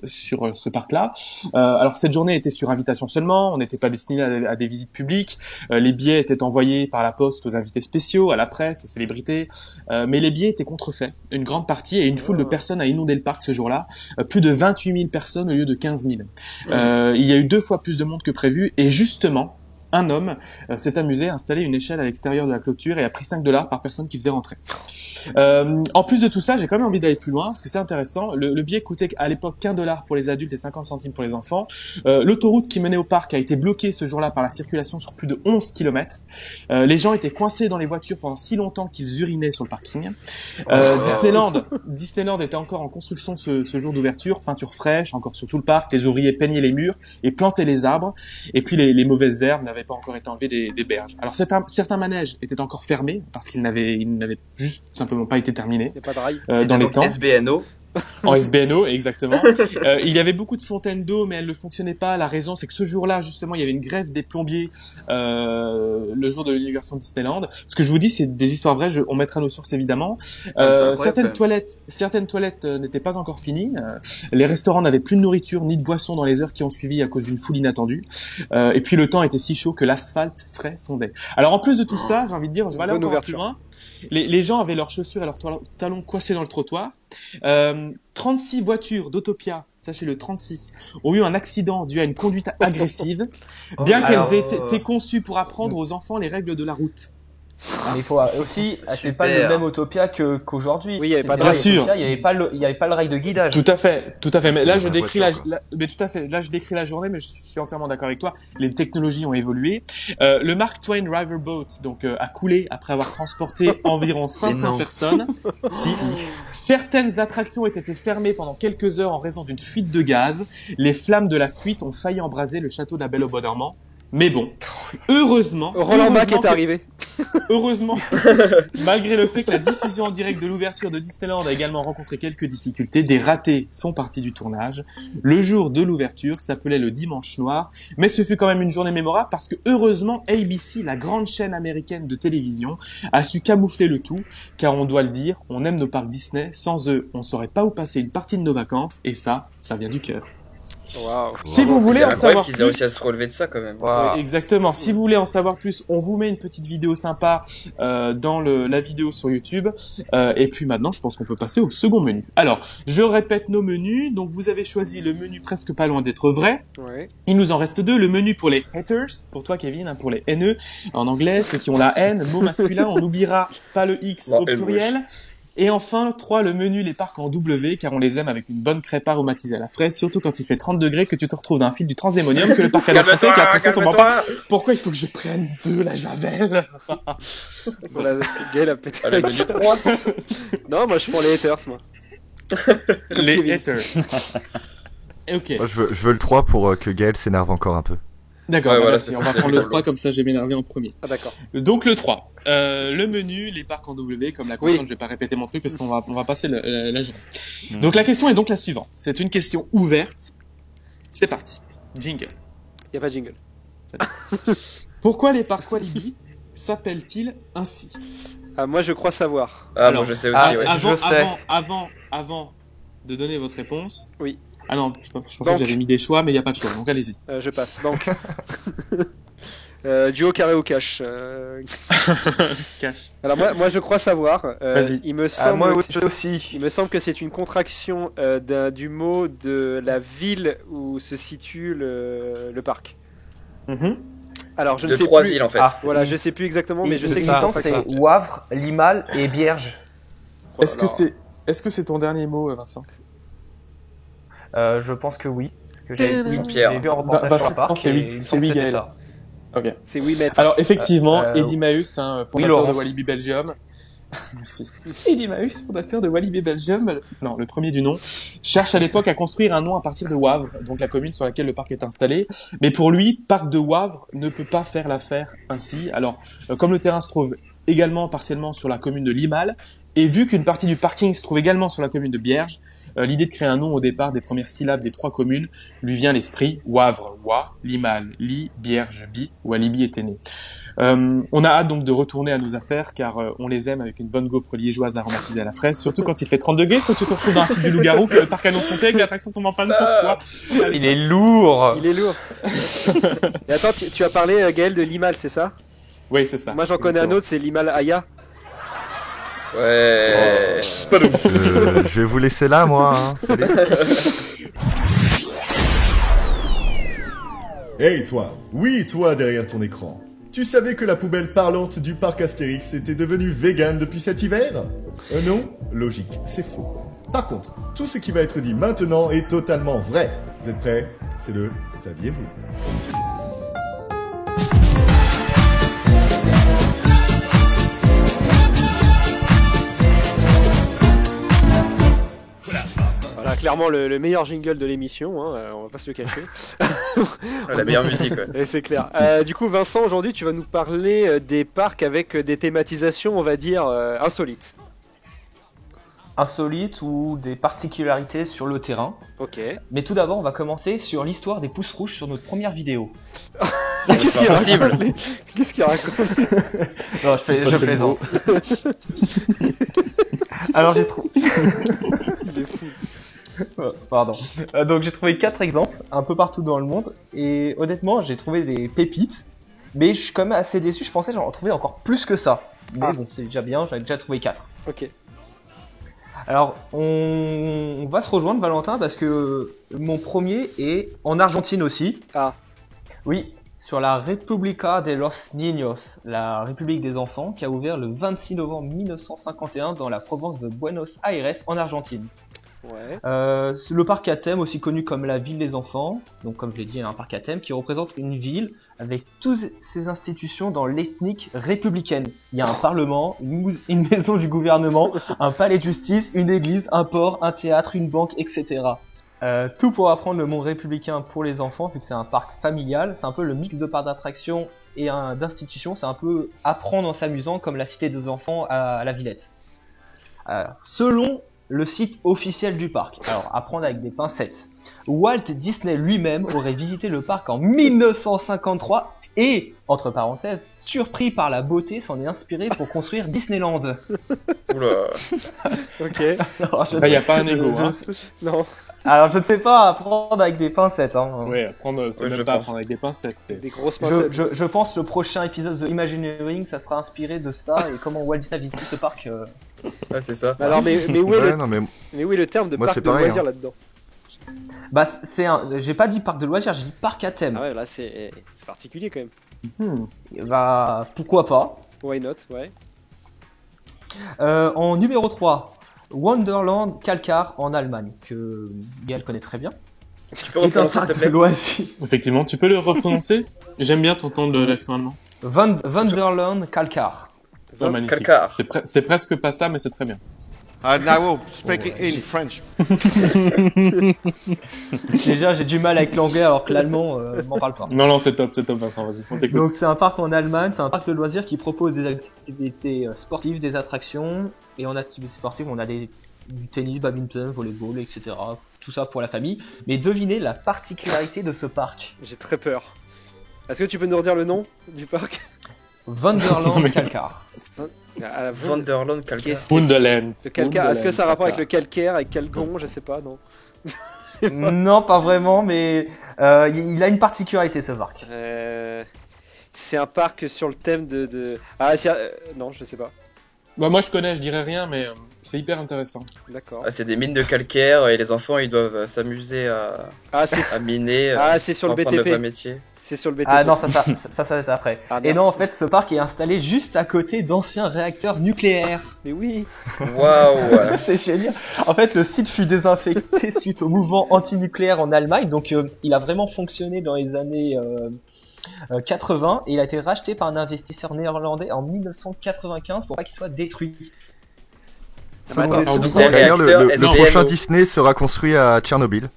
ce parc-là. Alors cette journée était sur invitation seulement, on n'était pas destiné à des visites publiques. Les billets étaient envoyés par la poste aux invités spéciaux, à la presse, aux célébrités, mais les billets étaient contrefaits. Une grande partie et une foule de personnes a inondé le parc ce jour-là. Plus de 28 000 personnes au lieu de 15 000. Il y a eu 2 fois plus de monde que prévu et justement, un homme s'est amusé à installer une échelle à l'extérieur de la clôture et a pris $5 par personne qui faisait rentrer. En plus de tout ça, j'ai quand même envie d'aller plus loin parce que c'est intéressant. Le billet coûtait à l'époque $1 pour les adultes et 50 centimes pour les enfants. L'autoroute qui menait au parc a été bloquée ce jour-là par la circulation sur plus de 11 km. Les gens étaient coincés dans les voitures pendant si longtemps qu'ils urinaient sur le parking. Disneyland était encore en construction ce jour d'ouverture, peinture fraîche encore sur tout le parc, les ouvriers peignaient les murs et plantaient les arbres et puis les mauvaises herbes n'avaient pas encore été enlevées des berges. Alors certains manèges étaient encore fermés parce qu'ils n'avaient juste simplement pas été terminés dans les temps. SBNO. En SBNO, exactement. Il y avait beaucoup de fontaines d'eau, mais elles ne fonctionnaient pas. La raison, c'est que ce jour-là, justement, il y avait une grève des plombiers le jour de l'inauguration de Disneyland. Ce que je vous dis, c'est des histoires vraies. On mettra nos sources, évidemment. Certaines toilettes n'étaient pas encore finies. Les restaurants n'avaient plus de nourriture ni de boissons dans les heures qui ont suivi à cause d'une foule inattendue. Et puis le temps était si chaud que l'asphalte frais fondait. Alors en plus de tout ça, j'ai envie de dire, je vais aller encore plus loin. Les gens avaient leurs chaussures et leurs talons coincés dans le trottoir. 36 voitures d'Autopia, sachez-le, 36, ont eu un accident dû à une conduite agressive, bien qu'elles aient été conçues pour apprendre aux enfants les règles de la route. Mais il faut aussi, c'est pas le même Autopia qu'aujourd'hui. Oui, il y avait pas de Bien sûr. Il y avait pas le rail de guidage. Tout à fait. Mais là, je décris je décris la journée, mais je suis entièrement d'accord avec toi. Les technologies ont évolué. Le Mark Twain Riverboat, donc, a coulé après avoir transporté environ 500 personnes. Certaines attractions ont été fermées pendant quelques heures en raison d'une fuite de gaz. Les flammes de la fuite ont failli embraser le château de la Belle au Bois dormant. Mais bon, heureusement... Roland Mac est arrivé. Heureusement, malgré le fait que la diffusion en direct de l'ouverture de Disneyland a également rencontré quelques difficultés, des ratés font partie du tournage. Le jour de l'ouverture s'appelait le Dimanche Noir, mais ce fut quand même une journée mémorable parce que heureusement ABC, la grande chaîne américaine de télévision, a su camoufler le tout, car on doit le dire, on aime nos parcs Disney, sans eux, on saurait pas où passer une partie de nos vacances, et ça vient du cœur. Wow. Si vous voulez en savoir plus, qu'ils aient réussi à se relever de ça quand même. Oui, exactement. Si vous voulez en savoir plus, on vous met une petite vidéo sympa dans la vidéo sur YouTube. Et puis maintenant, je pense qu'on peut passer au second menu. Alors, je répète nos menus. Donc, vous avez choisi le menu presque pas loin d'être vrai. Ouais. Il nous en reste 2. Le menu pour les haters, pour toi Kevin, hein, pour les haineux en anglais, ceux qui ont la haine, mot masculin. On n'oubliera pas le X au pluriel. Et enfin, 3, le menu les parcs en W, car on les aime avec une bonne crêpe aromatisée à la fraise, surtout quand il fait 30 degrés, que tu te retrouves dans un fil du Transdémonium, que le parc a affronté, que l'attraction tombe en panne. Pourquoi il faut que je prenne 2, la javel? Voilà, Gaël a pété la gueule. Non, moi je prends les haters, moi. Les haters. Ok. Moi, je veux le 3 pour que Gaël s'énerve encore un peu. D'accord, voilà, on va prendre le 3, comme ça je vais m'énerver en premier. Ah d'accord. Donc le 3. Le menu, les parcs en W, comme la conscience, je vais pas répéter mon truc parce qu'on va passer la journée. Donc la question est donc la suivante. C'est une question ouverte. C'est parti. Jingle. Y a pas de jingle. Pourquoi les parcs Walibi s'appellent-ils ainsi? Moi je crois savoir. Ah, moi je sais aussi, ouais. Avant de donner votre réponse. Oui. Ah non, je pensais que j'avais mis des choix, mais il n'y a pas de choix, donc allez-y. Je passe. Donc, duo carré ou cash. Cash. Alors moi je crois savoir. Vas-y. Il me semble. Moi aussi. Il me semble que c'est une contraction du mot de la ville où se situe le parc. Alors je ne sais trois plus. villes en fait. Voilà, je sais plus exactement, mais je sais que c'est Wavre, Limal et Bierge. Est-ce que c'est ton dernier mot, Vincent? Je pense que oui. Jean-Pierre. C'est oui, Gaël. Ok. C'est oui, maître. Alors effectivement, Eddie Maus, fondateur de Walibi Belgium, Merci. Edimaeus, fondateur de Walibi Belgium, le premier du nom, cherche à l'époque à construire un nom à partir de Wavre, donc la commune sur laquelle le parc est installé. Mais pour lui, Parc de Wavre ne peut pas faire l'affaire ainsi. Alors, comme le terrain se trouve également partiellement sur la commune de Limal, et vu qu'une partie du parking se trouve également sur la commune de Bierge, l'idée de créer un nom au départ des premières syllabes des 3 communes lui vient à l'esprit. Wavre, Wa, Limal, Li, Bierge, Bi, Walibi était né. On a hâte donc de retourner à nos affaires car on les aime avec une bonne gaufre liégeoise aromatisée à la fraise, surtout quand il fait 30 degrés, quand tu te retrouves dans un film du loup-garou, que le parc annonce monter et que l'attraction tombe en panne. Pourquoi? Il est lourd. Il est lourd. Et attends, tu as parlé, Gaël, de Limal, c'est ça? Oui, c'est ça. Moi j'en connais un autre, c'est Limal Aya. Ouais. Je vais vous laisser là, moi. Hein. Salut. Hey toi, oui toi derrière ton écran. Tu savais que la poubelle parlante du parc Astérix était devenue vegan depuis cet hiver? Non, logique, c'est faux. Par contre, tout ce qui va être dit maintenant est totalement vrai. Vous êtes prêts? C'est le saviez-vous? Voilà, clairement le meilleur jingle de l'émission, hein, on va pas se le cacher. La meilleure musique, ouais. Et c'est clair. Du coup, Vincent, aujourd'hui, tu vas nous parler des parcs avec des thématisations, on va dire, insolites. Insolites ou des particularités sur le terrain. Ok. Mais tout d'abord, on va commencer sur l'histoire des pouces rouges sur notre première vidéo. Qu'est-ce qu'il raconte? Qu'est-ce qu'il raconte? Non, je plaisante. Alors j'ai trouvé... Il est fou. Pardon. Donc j'ai trouvé 4 exemples un peu partout dans le monde et honnêtement j'ai trouvé des pépites, mais je suis quand même assez déçu. Je pensais j'en trouvais encore plus que ça. Mais bon, c'est déjà bien. J'avais déjà trouvé 4. Ok. Alors on va se rejoindre, Valentin, parce que mon premier est en Argentine aussi. Ah. Oui. Sur la República de los Niños, la République des enfants, qui a ouvert le 26 novembre 1951 dans la province de Buenos Aires en Argentine. Ouais. Le parc à thème, aussi connu comme la ville des enfants, donc comme je l'ai dit, un parc à thème qui représente une ville avec toutes ses institutions dans l'ethnique républicaine. Il y a un parlement, une maison du gouvernement, un palais de justice, une église, un port, un théâtre, une banque, etc. Tout pour apprendre le monde républicain pour les enfants, vu que c'est un parc familial. C'est un peu le mix de parcs d'attractions et d'institutions. C'est un peu apprendre en s'amusant, comme la cité des enfants à la Villette. Selon le site officiel du parc, alors apprendre avec des pincettes, Walt Disney lui-même aurait visité le parc en 1953 et, entre parenthèses, surpris par la beauté, s'en est inspiré pour construire Disneyland. Oula. Ok. Alors, Là, y a pas un ego, hein. Non. Alors, je ne sais pas apprendre avec des pincettes, hein. Ouais, apprendre, c'est même pas apprendre avec des pincettes, c'est... Des grosses pincettes. Je pense que le prochain épisode de Imagineering, ça sera inspiré de ça et comment Walt Disney a visité ce parc. Ouais, c'est ça. Alors, mais où est Ouais, le... non, mais mais où est le terme de moi, parc c'est de pareil, loisirs hein. là-dedans? Bah, j'ai pas dit parc de loisirs, j'ai dit parc à thème. Ah ouais, là c'est particulier quand même. Bah, pourquoi pas. Why not, ouais. En numéro 3, Wonderland Kalkar en Allemagne, que Gaël connaît très bien. Tu peux reprononcer, s'il te plaît? Effectivement, tu peux le reprononcer? J'aime bien t'entendre l'accent allemand. Wonderland Kalkar. Oh, magnifique. Kalkar. C'est presque pas ça, mais c'est très bien. Now speak in French. Déjà, j'ai du mal avec l'anglais alors que l'allemand m'en parle pas. Non, c'est top, Vincent, vas-y, on t'écoute. Donc c'est un parc en Allemagne, c'est un parc de loisirs qui propose des activités sportives, des attractions, et en activités sportives on a du tennis, badminton, volleyball, etc. Tout ça pour la famille. Mais devinez la particularité de ce parc. J'ai très peur. Est-ce que tu peux nous redire le nom du parc? Wonderland Kalkar. Wonderland Kalkar. Wonderland. Est-ce que ça a rapport avec le calcaire, avec Calgon? Je sais pas, non. Non, pas vraiment, mais il a une particularité ce parc. C'est un parc sur le thème de... Ah, non, je sais pas. Bah, moi je connais, je dirais rien, mais c'est hyper intéressant. D'accord. Ah, c'est des mines de calcaire et les enfants ils doivent s'amuser à miner. C'est sur le apprendre BTP. le vrai métier. C'est sur le BTP. Ah non, ça va être après. Ah, et non, en fait, ce parc est installé juste à côté d'anciens réacteurs nucléaires. Mais oui. Waouh. C'est génial. En fait, le site fut désinfecté suite au mouvement anti-nucléaire en Allemagne, donc il a vraiment fonctionné dans les années 80 et il a été racheté par un investisseur néerlandais en 1995 pour pas qu'il soit détruit. D'ailleurs, le prochain Disney sera construit à Tchernobyl.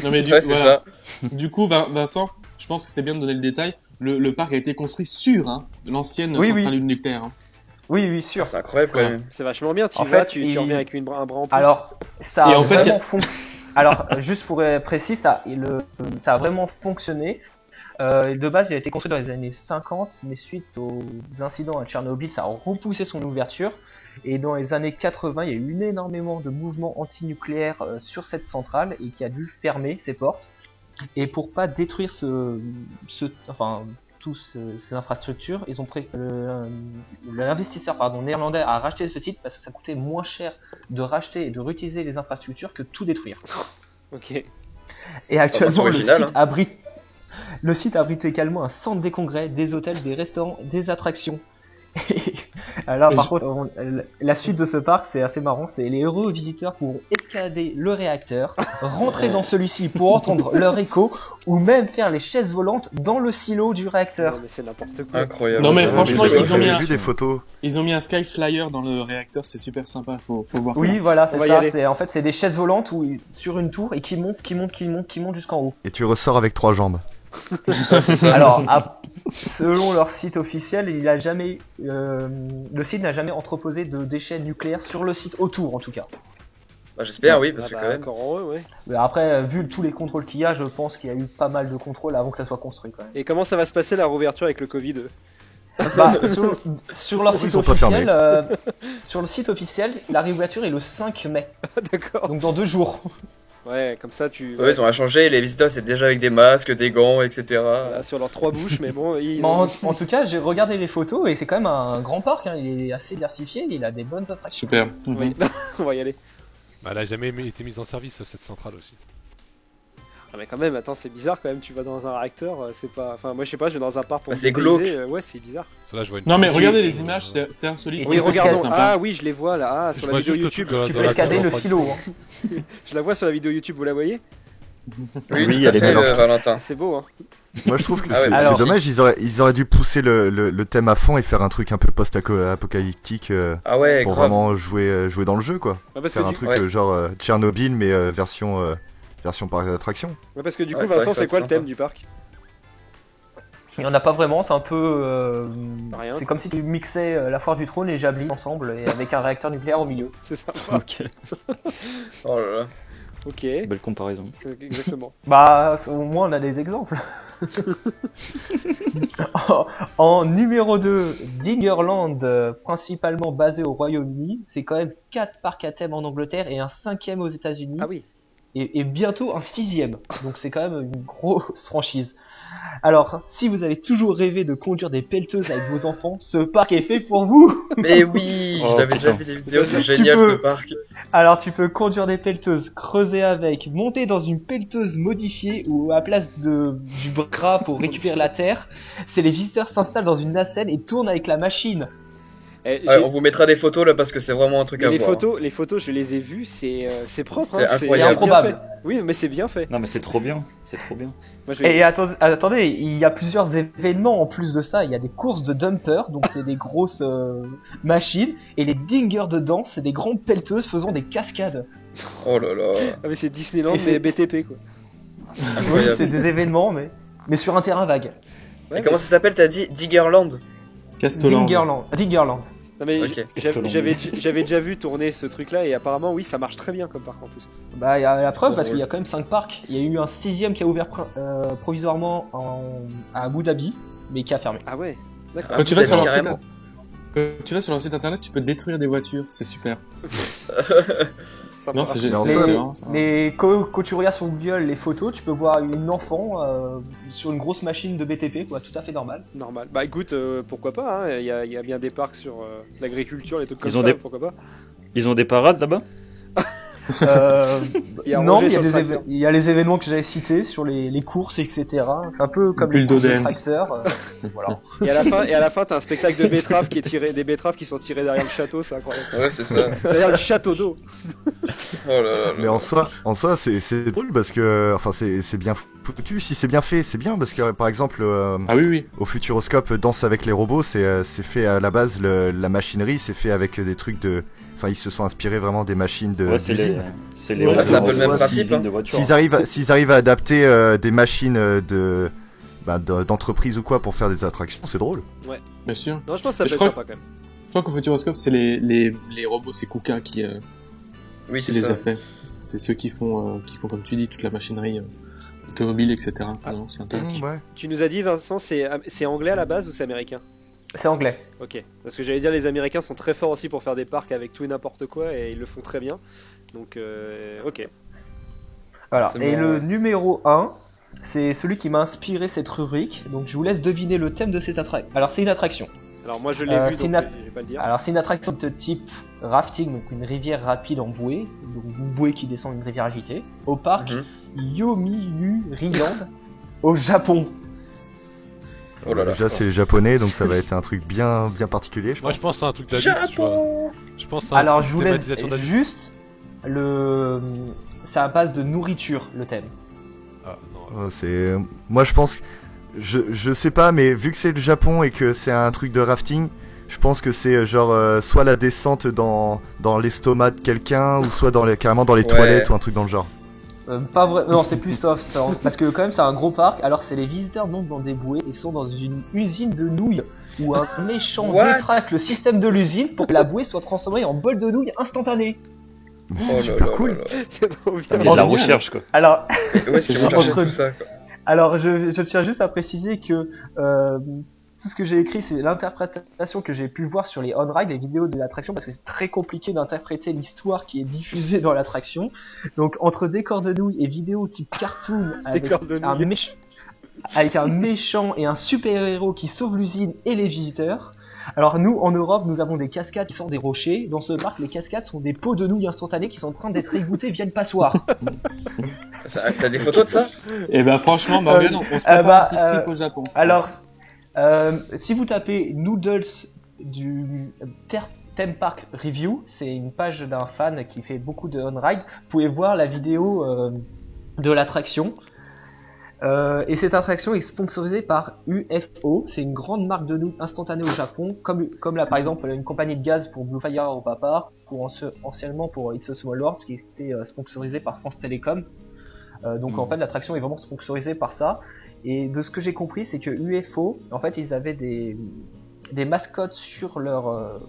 Non mais Ouais, c'est ça. Du coup, Vincent, je pense que c'est bien de donner le détail. Le parc a été construit sur l'ancienne centrale nucléaire. hein. Oui, sûr. C'est incroyable quand même. C'est vachement bien, tu En vas, fait, tu reviens avec un bras en plus. Alors, ça Et a en fait, vraiment Alors, juste pour être précis, ça a vraiment fonctionné. De base, il a été construit dans les années 50, mais suite aux incidents à Tchernobyl, ça a repoussé son ouverture. Et dans les années 80, il y a eu énormément de mouvements anti-nucléaires sur cette centrale et qui a dû fermer ses portes. Et pour pas détruire toutes ces infrastructures, ils ont l'investisseur néerlandais a racheté ce site parce que ça coûtait moins cher de racheter et de réutiliser les infrastructures que tout détruire. Ok. Et actuellement, original, le site abrite également un centre des congrès, des hôtels, des restaurants, des attractions. Alors, par contre, la suite de ce parc, c'est assez marrant. C'est les heureux visiteurs pourront escalader le réacteur, rentrer dans celui-ci pour entendre leur écho, ou même faire les chaises volantes dans le silo du réacteur. Non, mais c'est n'importe quoi. Incroyable. Non mais franchement, J'ai vu des photos. ils ont mis un Sky Flyer dans le réacteur, c'est super sympa. Faut voir ça. Oui, voilà, c'est On va y ça. aller. En fait, c'est des chaises volantes sur une tour et qui montent jusqu'en haut. Et tu ressors avec 3 jambes. Alors, selon leur site officiel, le site n'a jamais entreposé de déchets nucléaires sur le site autour, en tout cas. Bah, j'espère, oui, parce que quand même. Encore heureux, ouais. Mais après, vu tous les contrôles qu'il y a, je pense qu'il y a eu pas mal de contrôles avant que ça soit construit, quand même. Et comment ça va se passer la réouverture avec le Covid? Bah, sur leur Ils site sont pas officiel, sur le site officiel, la réouverture est le 5 mai. D'accord. Donc dans 2 jours. Ouais, comme ça tu. Ouais, ils ont rien changé, les visiteurs c'est déjà avec des masques, des gants, etc. Voilà, sur leurs 3 bouches, mais bon. En tout cas, j'ai regardé les photos et c'est quand même un grand parc. Hein. Il est assez diversifié, il a des bonnes attractions. Super. Oui. On va y aller. Bah, elle a jamais été mise en service cette centrale aussi. Ah mais quand même, attends, c'est bizarre quand même. Tu vas dans un réacteur, c'est pas. Enfin, moi je sais pas, je vais dans un parc pour. Bah, c'est briser, glauque. ouais, c'est bizarre. Là, je vois une Non mais petite- regardez les images, c'est insolite. Et Oui, tu peux regardons. scanner- Ah oui, je les vois là. Ah, Je sur la vois vidéo juste le YouTube. truc, Tu dans peux la escalader le caméra silo. traditionnelle. Hein. Je la vois sur la vidéo YouTube. Vous la voyez? Oui, elle est belle. Valentin. C'est beau, hein. Moi je trouve que Ah ouais. c'est Alors- dommage, ils auraient dû pousser le thème à fond et faire un truc un peu post-apocalyptique Ah ouais, pour grave. vraiment jouer dans le jeu quoi. Ouais, parce Faire que un du truc ouais. genre Tchernobyl mais version parc d'attraction. Ouais, parce que du coup, Ouais, c'est vrai Vincent, que ça c'est va quoi être le thème sympa. du parc? Il y en a pas vraiment, c'est un peu. Rien. C'est comme si tu mixais la foire du trône et Javelin ensemble et avec un réacteur nucléaire au milieu. C'est sympa. Ok, Oh là là. Ok. belle comparaison. Exactement. Bah, au moins on a des exemples. En numéro 2, Dingerland, principalement basé au Royaume-Uni. C'est quand même 4 parcs à thème en Angleterre et un 5e aux États-Unis. Ah oui. Et bientôt un 6e. Donc c'est quand même une grosse franchise. Alors, si vous avez toujours rêvé de conduire des pelleteuses avec vos enfants, ce parc est fait pour vous. Mais oui, Oh, je l'avais déjà putain. vu des vidéos, c'est Tu génial peux- ce parc. Alors tu peux conduire des pelleteuses, creuser avec, monter dans une pelleteuse modifiée où à place du bras pour récupérer la terre, c'est les visiteurs s'installent dans une nacelle et tournent avec la machine. Eh, Ouais, on vous mettra des photos là parce que c'est vraiment un truc à les voir. les photos, je les ai vues, c'est propre. C'est hein, incroyable. bien Improbable. fait. Oui, mais c'est bien fait. Non, mais c'est trop bien. C'est trop bien. Moi, je- Et attendez, il y a plusieurs événements en plus de ça. Il y a des courses de dumpers, donc c'est des grosses machines, et les dingers dedans, c'est des grandes pelleteuses faisant des cascades. Oh là là. Ah, mais c'est Disneyland, Et mais c'est- BTP quoi. Oui, Incroyable. c'est des événements, mais sur un terrain vague. Et comment ça s'appelle, t'as dit Diggerland? Castellan. Dingerland. Non, mais Ok. j'avais déjà vu tourner ce truc là et apparemment, oui, ça marche très bien comme parc en plus. Bah, il y a la preuve trop parce drôle. qu'il y a quand même 5 parcs. Il y a eu un 6e qui a ouvert provisoirement à Abu Dhabi, mais qui a fermé. Ah ouais, d'accord. Quand tu vas sur leur site, Carrément. quand tu vas sur leur site internet, tu peux détruire des voitures, c'est super. Sympa. Non, c'est Mais génial. en C'est fait- vraiment ça. Mais quand tu regardes sur Google les photos, tu peux voir une enfant sur une grosse machine de BTP, quoi, tout à fait normal. Normal. Bah écoute, pourquoi pas, hein. Il y a bien des parcs sur l'agriculture, les trucs comme Ils ont ça, des- pourquoi pas. Ils ont des parades là-bas? Il y a non, Roger il y, sur a le des tracteur. il y a les événements que j'avais cités sur les courses, etc. C'est un peu comme les Bulle courses de d'Odense. tracteurs. Voilà. Et à la fin, t'as un spectacle de betteraves qui est tiré, des betteraves qui sont tirées derrière le château, c'est incroyable. Ouais, c'est ça. Derrière le château d'eau. Oh là là. Mais en soi, c'est drôle parce que, enfin, c'est bien foutu. Si c'est bien fait, c'est bien parce que, par exemple, Ah oui, oui. au Futuroscope, Danse avec les robots, c'est fait à la base, la machinerie, c'est fait avec des trucs de. Enfin, ils se sont inspirés vraiment des machines Ouais, c'est d'usine. les Ouais, robots c'est un peu le même en principe, usine hein. de voiture. S'ils arrivent à adapter des machines d'entreprise ou quoi pour faire des attractions, c'est drôle. Ouais. Bien sûr. Non, je pense que ça Mais peut je être crois- sympa quand même. Je crois qu'au Futuroscope, c'est les robots, c'est Kuka qui Oui, c'est les ça. a fait. C'est ceux qui font, comme tu dis, toute la machinerie automobile, etc. Non, c'est intéressant. Ouais. Tu nous as dit, Vincent, c'est anglais à la base ou c'est américain? C'est anglais. Ok, parce que j'allais dire les Américains sont très forts aussi pour faire des parcs avec tout et n'importe quoi et ils le font très bien. Donc ok. Voilà. C'est Et bon, le ouais. numéro 1, c'est celui qui m'a inspiré cette rubrique. Donc je vous laisse deviner le thème de cette attraction. Alors c'est une attraction. Alors moi je l'ai vu c'est donc une je vais pas le dire. Alors c'est une attraction de type rafting, donc une rivière rapide en bouée, donc une bouée qui descend une rivière agitée, au parc Yomiuri-Land au Japon. Oh là là. Déjà, c'est les japonais, donc ça va être un truc bien particulier, je Moi, pense. je pense à un truc d'adulte, tu vois. Je pense à Alors une je vous laisse thématisation d'adulte. juste le... C'est à base de nourriture le thème. Ah, non. Moi, je pense, je sais pas, mais vu que c'est le Japon et que c'est un truc de rafting, je pense que c'est genre soit la descente dans l'estomac de quelqu'un, ou soit carrément dans les Ouais. toilettes ou un truc dans le genre. Pas vrai, non c'est plus soft, hein, parce que quand même c'est un gros parc, alors c'est les visiteurs montent dans des bouées et sont dans une usine de nouilles où un méchant What détraque le système de l'usine pour que la bouée soit transformée en bol de nouilles instantané. C'est Oh super là cool. là là. C'est trop bien. Il y a de la recherche, quoi. Alors, Et où est-ce qu'ils vont chercher Entre- tout ça, quoi? alors je tiens juste à préciser que tout ce que j'ai écrit c'est l'interprétation que j'ai pu voir sur les on-ride, les vidéos de l'attraction, parce que c'est très compliqué d'interpréter l'histoire qui est diffusée dans l'attraction. Donc entre décors de nouilles et vidéos type cartoon avec Décors de un, nouilles. avec un méchant et un super-héros qui sauve l'usine et les visiteurs. Alors nous, en Europe, nous avons des cascades qui sortent des rochers. Dans ce parc, les cascades sont des pots de nouilles instantanées qui sont en train d'être égouttées via une passoire. T'as des photos de ça? Et ben franchement, Morgan, on se prépare un petit trip au Japon. je Alors, pense. si vous tapez Noodles du Theme Park Review, c'est une page d'un fan qui fait beaucoup de on-ride, vous pouvez voir la vidéo de l'attraction. Et cette attraction est sponsorisée par UFO, c'est une grande marque de nouilles instantanées au Japon, comme là par exemple une compagnie de gaz pour Blue Fire au Papa, ou anciennement pour It's a Small World, qui était sponsorisé par France Télécom. Donc en fait l'attraction est vraiment sponsorisée par ça. Et de ce que j'ai compris, c'est que UFO, en fait, ils avaient des mascottes sur leur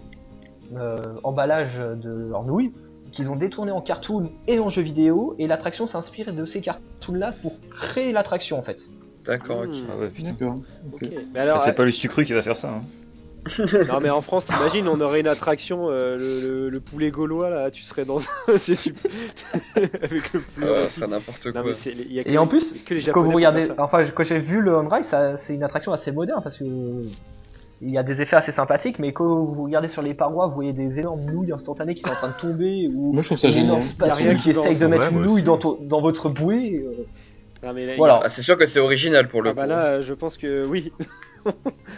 emballage de leurs nouilles, qu'ils ont détourné en cartoon et en jeu vidéo, et l'attraction s'inspire de ces cartoons-là pour créer l'attraction, en fait. D'accord, ok. Ah ouais, putain. D'accord. Ok. Mais alors, C'est pas le sucru qui va faire ça. Hein. non mais en France, t'imagines, on aurait une attraction, le poulet gaulois là, tu serais dans un, avec le poulet. C'est n'importe Non quoi. mais c'est, il y a que Et en les- plus, que les quand Japonais vous pour regardez, faire ça. enfin, quand j'ai vu le on-ride, c'est une attraction assez moderne, parce que il y a des effets assez sympathiques, mais quand vous regardez sur les parois, vous voyez des énormes nouilles instantanées qui sont en train de tomber, ou Moi, je trouve ça une génial. énorme Y a rien spatule qui qui va essaye de ensemble. mettre Ouais, une moi nouille aussi. dans votre bouée. Non, mais là, Voilà. Ah, c'est sûr que c'est original pour le Ah bah coup. là, je pense que oui.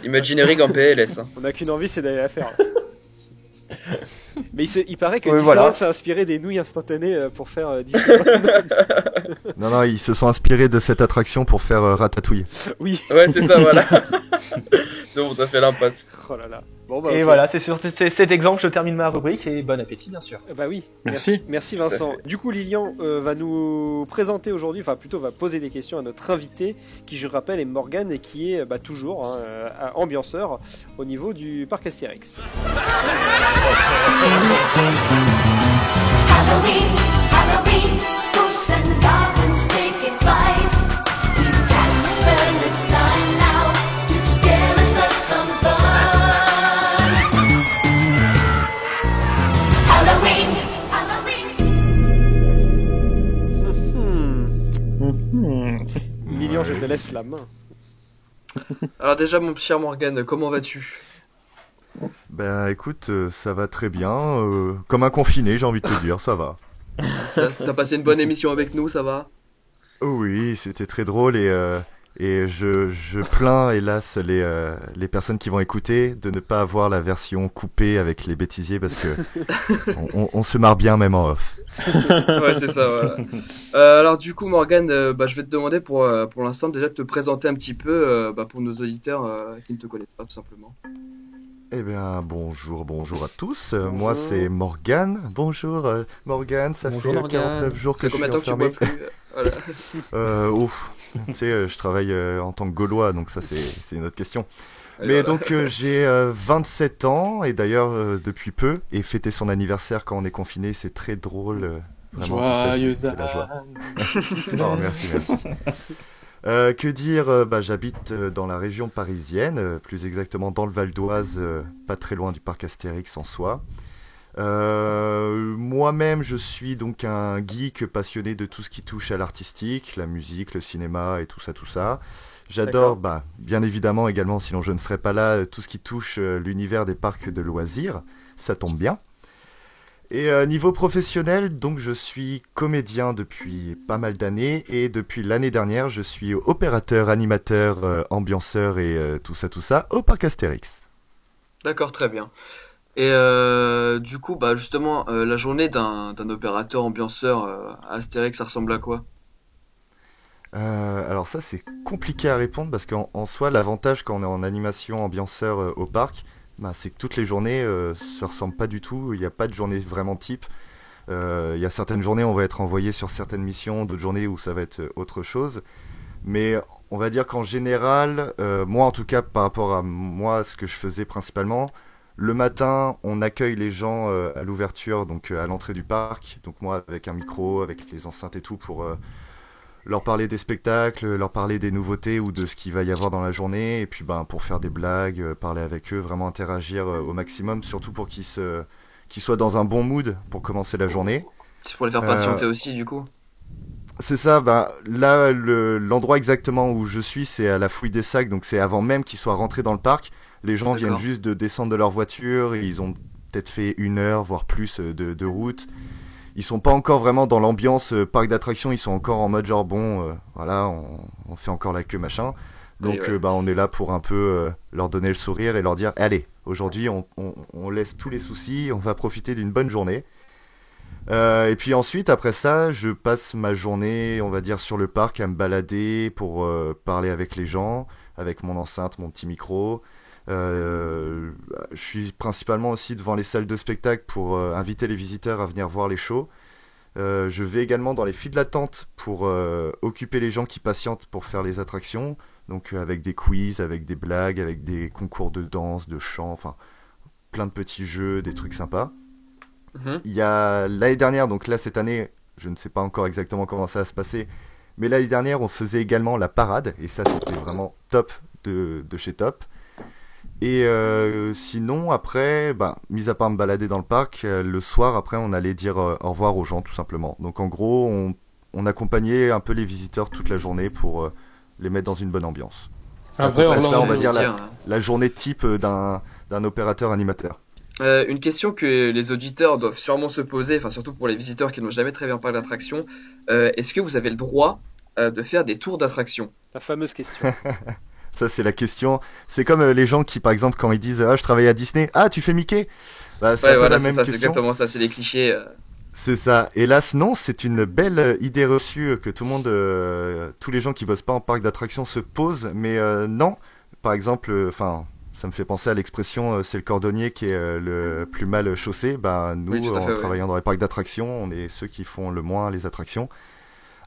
Imagineering en PLS. Hein. On a qu'une envie, c'est d'aller la faire. Mais il paraît que Oui, Disneyland voilà. s'est inspiré des nouilles instantanées pour faire Disneyland. Non, ils se sont inspirés de cette attraction pour faire Ratatouille. Oui. Ouais, c'est ça, voilà. C'est bon, t'as fait l'impasse. Oh là là. Bon bah. Et ok. voilà, c'est sur cet exemple que je termine ma rubrique, et bon appétit, bien sûr. Bah oui. Merci. Merci Vincent. Du coup, Lilian va nous présenter aujourd'hui, enfin plutôt va poser des questions à notre invité, qui je rappelle est Morgane et qui est toujours ambianceur au niveau du parc Astérix. Halloween, Halloween, ghosts and goblins taking flight. You cast a spell this time now to scare us of some fun. Halloween, Halloween. Lilian, je te laisse la main. Alors déjà, mon cher Morgan, comment vas-tu? Ben écoute, ça va très bien. Comme un confiné, j'ai envie de te dire, ça va. T'as passé une bonne émission avec nous, ça va? Oui, c'était très drôle et je plains hélas les personnes qui vont écouter de ne pas avoir la version coupée avec les bêtisiers parce que on se marre bien même en off. Ouais, c'est ça, voilà. Alors du coup, Morgane, je vais te demander pour l'instant déjà de te présenter un petit peu pour nos auditeurs qui ne te connaissent pas tout simplement. Eh bien, bonjour à tous. Moi, c'est Morgane. Bonjour, Morgane. Ça Bonjour, fait Morgane. 49 jours que je suis Combien de temps que tu enfermé. bois plus voilà. Ouf. Tu sais, je travaille en tant que Gaulois, donc ça, c'est une autre question. Et Mais voilà. donc, j'ai 27 ans, et d'ailleurs, depuis peu, et fêter son anniversaire quand on est confiné, c'est très drôle. Vraiment, tout seul, Joyeux c'est la joie. anniversaire. Non, merci. Que dire, j'habite dans la région parisienne, plus exactement dans le Val d'Oise, pas très loin du parc Astérix en soi. Moi-même, je suis donc un geek passionné de tout ce qui touche à l'artistique, la musique, le cinéma et tout ça. J'adore, bien évidemment également, sinon je ne serais pas là, tout ce qui touche l'univers des parcs de loisirs. Ça tombe bien. Et niveau professionnel, donc je suis comédien depuis pas mal d'années et depuis l'année dernière, je suis opérateur, animateur, ambianceur et tout ça au parc Astérix. D'accord, très bien. Et du coup, justement, la journée d'un opérateur ambianceur à Astérix, ça ressemble à quoi? Alors ça c'est compliqué à répondre parce qu'en soi l'avantage quand on est en animation ambianceur au parc, c'est que toutes les journées se ressemblent pas du tout, il n'y a pas de journée vraiment type. Il y a certaines journées où on va être envoyé sur certaines missions, d'autres journées où ça va être autre chose. Mais on va dire qu'en général, moi en tout cas par rapport à moi, ce que je faisais principalement, le matin on accueille les gens à l'ouverture, donc à l'entrée du parc, donc moi avec un micro, avec les enceintes et tout pour leur parler des spectacles, leur parler des nouveautés ou de ce qu'il va y avoir dans la journée, et puis pour faire des blagues, parler avec eux, vraiment interagir au maximum, surtout pour qu'ils soient dans un bon mood pour commencer la journée. C'est pour les faire patienter aussi, du coup. C'est ça, là, l'endroit exactement où je suis, c'est à la fouille des sacs, donc c'est avant même qu'ils soient rentrés dans le parc. Les gens viennent juste de descendre de leur voiture, et ils ont peut-être fait 1 heure, voire plus de route. Ils sont pas encore vraiment dans l'ambiance parc d'attractions, ils sont encore en mode genre voilà, on fait encore la queue machin. Donc on est là pour un peu leur donner le sourire et leur dire allez, aujourd'hui on laisse tous les soucis, on va profiter d'une bonne journée. Et puis ensuite après ça, je passe ma journée, on va dire sur le parc à me balader pour parler avec les gens, avec mon enceinte, mon petit micro. Je suis principalement aussi devant les salles de spectacle pour inviter les visiteurs à venir voir les shows. Je vais également dans les files d'attente pour occuper les gens qui patientent pour faire les attractions, donc avec des quiz, avec des blagues, avec des concours de danse, de chant, enfin plein de petits jeux, des trucs sympas. Il y a l'année dernière, donc là cette année, je ne sais pas encore exactement comment ça va se passer, mais l'année dernière on faisait également la parade, et ça c'était vraiment top de chez top. Et sinon après, mis à part me balader dans le parc, le soir après on allait dire au revoir aux gens tout simplement. Donc en gros on accompagnait un peu les visiteurs toute la journée pour les mettre dans une bonne ambiance. C'est Après, à peu près ça, on va Orlando, dire la journée type d'un opérateur animateur. Une question que les auditeurs doivent sûrement se poser, enfin surtout pour les visiteurs qui n'ont jamais très bien parlé d'attraction, est-ce que vous avez le droit de faire des tours d'attraction? La fameuse question. Ça c'est la question. C'est comme les gens qui par exemple quand ils disent je travaille à Disney, tu fais Mickey. C'est un peu voilà, la même c'est question. exactement ça, c'est les clichés. C'est ça. Hélas non, c'est une belle idée reçue que tout le monde, tous les gens qui bossent pas en parc d'attractions se posent, mais non. Par exemple, ça me fait penser à l'expression c'est le cordonnier qui est le plus mal chaussé. Nous, Oui, tout à fait, en travaillant dans les parcs d'attractions, on est ceux qui font le moins les attractions.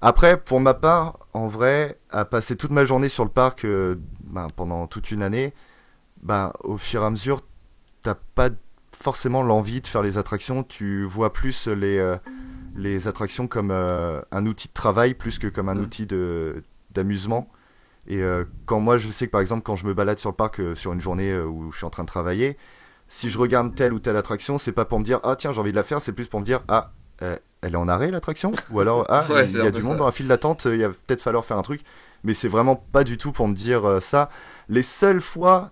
Après, pour ma part, en vrai, à passer toute ma journée sur le parc pendant toute une année, au fur et à mesure, t'as pas forcément l'envie de faire les attractions. Tu vois plus les attractions comme un outil de travail plus que comme un outil d'amusement. Et quand moi, je sais que par exemple, quand je me balade sur le parc sur une journée où je suis en train de travailler, si je regarde telle ou telle attraction, c'est pas pour me dire tiens, j'ai envie de la faire, c'est plus pour me dire elle est en arrêt l'attraction, ou alors Ouais, il y a du monde dans la file d'attente, il va peut-être falloir faire un truc. Mais c'est vraiment pas du tout pour me dire ça. Les seules fois,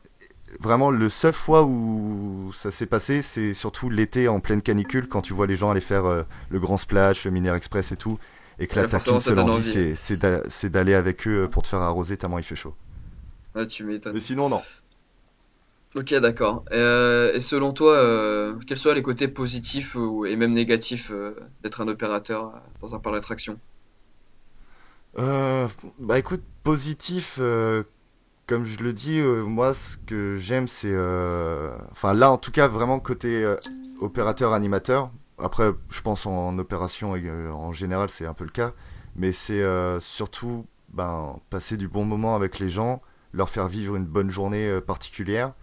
vraiment le seul fois où ça s'est passé, c'est surtout l'été en pleine canicule, quand tu vois les gens aller faire le Grand Splash, le Minière Express et tout, et que là Ouais, t'as forcément, qu'une ça seule donne envie, envie. c'est d'aller avec eux pour te faire arroser tellement il fait chaud. Ouais, tu m'étonnes. Mais sinon, non. Ok, d'accord. Et selon toi, quels seraient les côtés positifs et même négatifs d'être un opérateur dans un parc d'attraction? Bah écoute, positif, comme je le dis, moi ce que j'aime c'est... Enfin là en tout cas vraiment côté opérateur animateur. Après je pense en opération en général c'est un peu le cas. Mais c'est surtout ben, passer du bon moment avec les gens, leur faire vivre une bonne journée particulière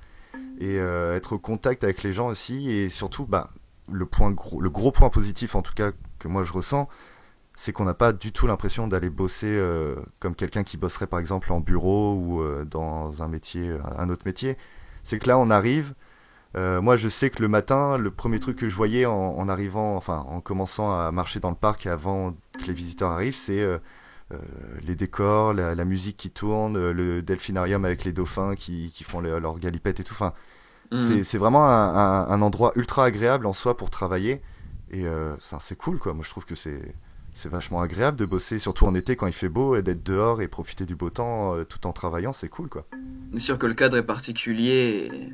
et être au contact avec les gens aussi. Et surtout ben, le gros point positif en tout cas que moi je ressens, c'est qu'on n'a pas du tout l'impression d'aller bosser comme quelqu'un qui bosserait par exemple en bureau ou dans un métier, un autre métier. C'est que là on arrive, moi je sais que le matin, le premier truc que je voyais en arrivant, enfin en commençant à marcher dans le parc avant que les visiteurs arrivent, c'est les décors, la musique qui tourne, le delphinarium avec les dauphins qui font leur galipette et tout. Enfin, c'est vraiment un endroit ultra agréable en soi pour travailler. Et enfin, c'est cool quoi, moi je trouve que c'est vachement agréable de bosser, surtout en été quand il fait beau, et d'être dehors et profiter du beau temps tout en travaillant, c'est cool quoi. C'est sûr que le cadre est particulier.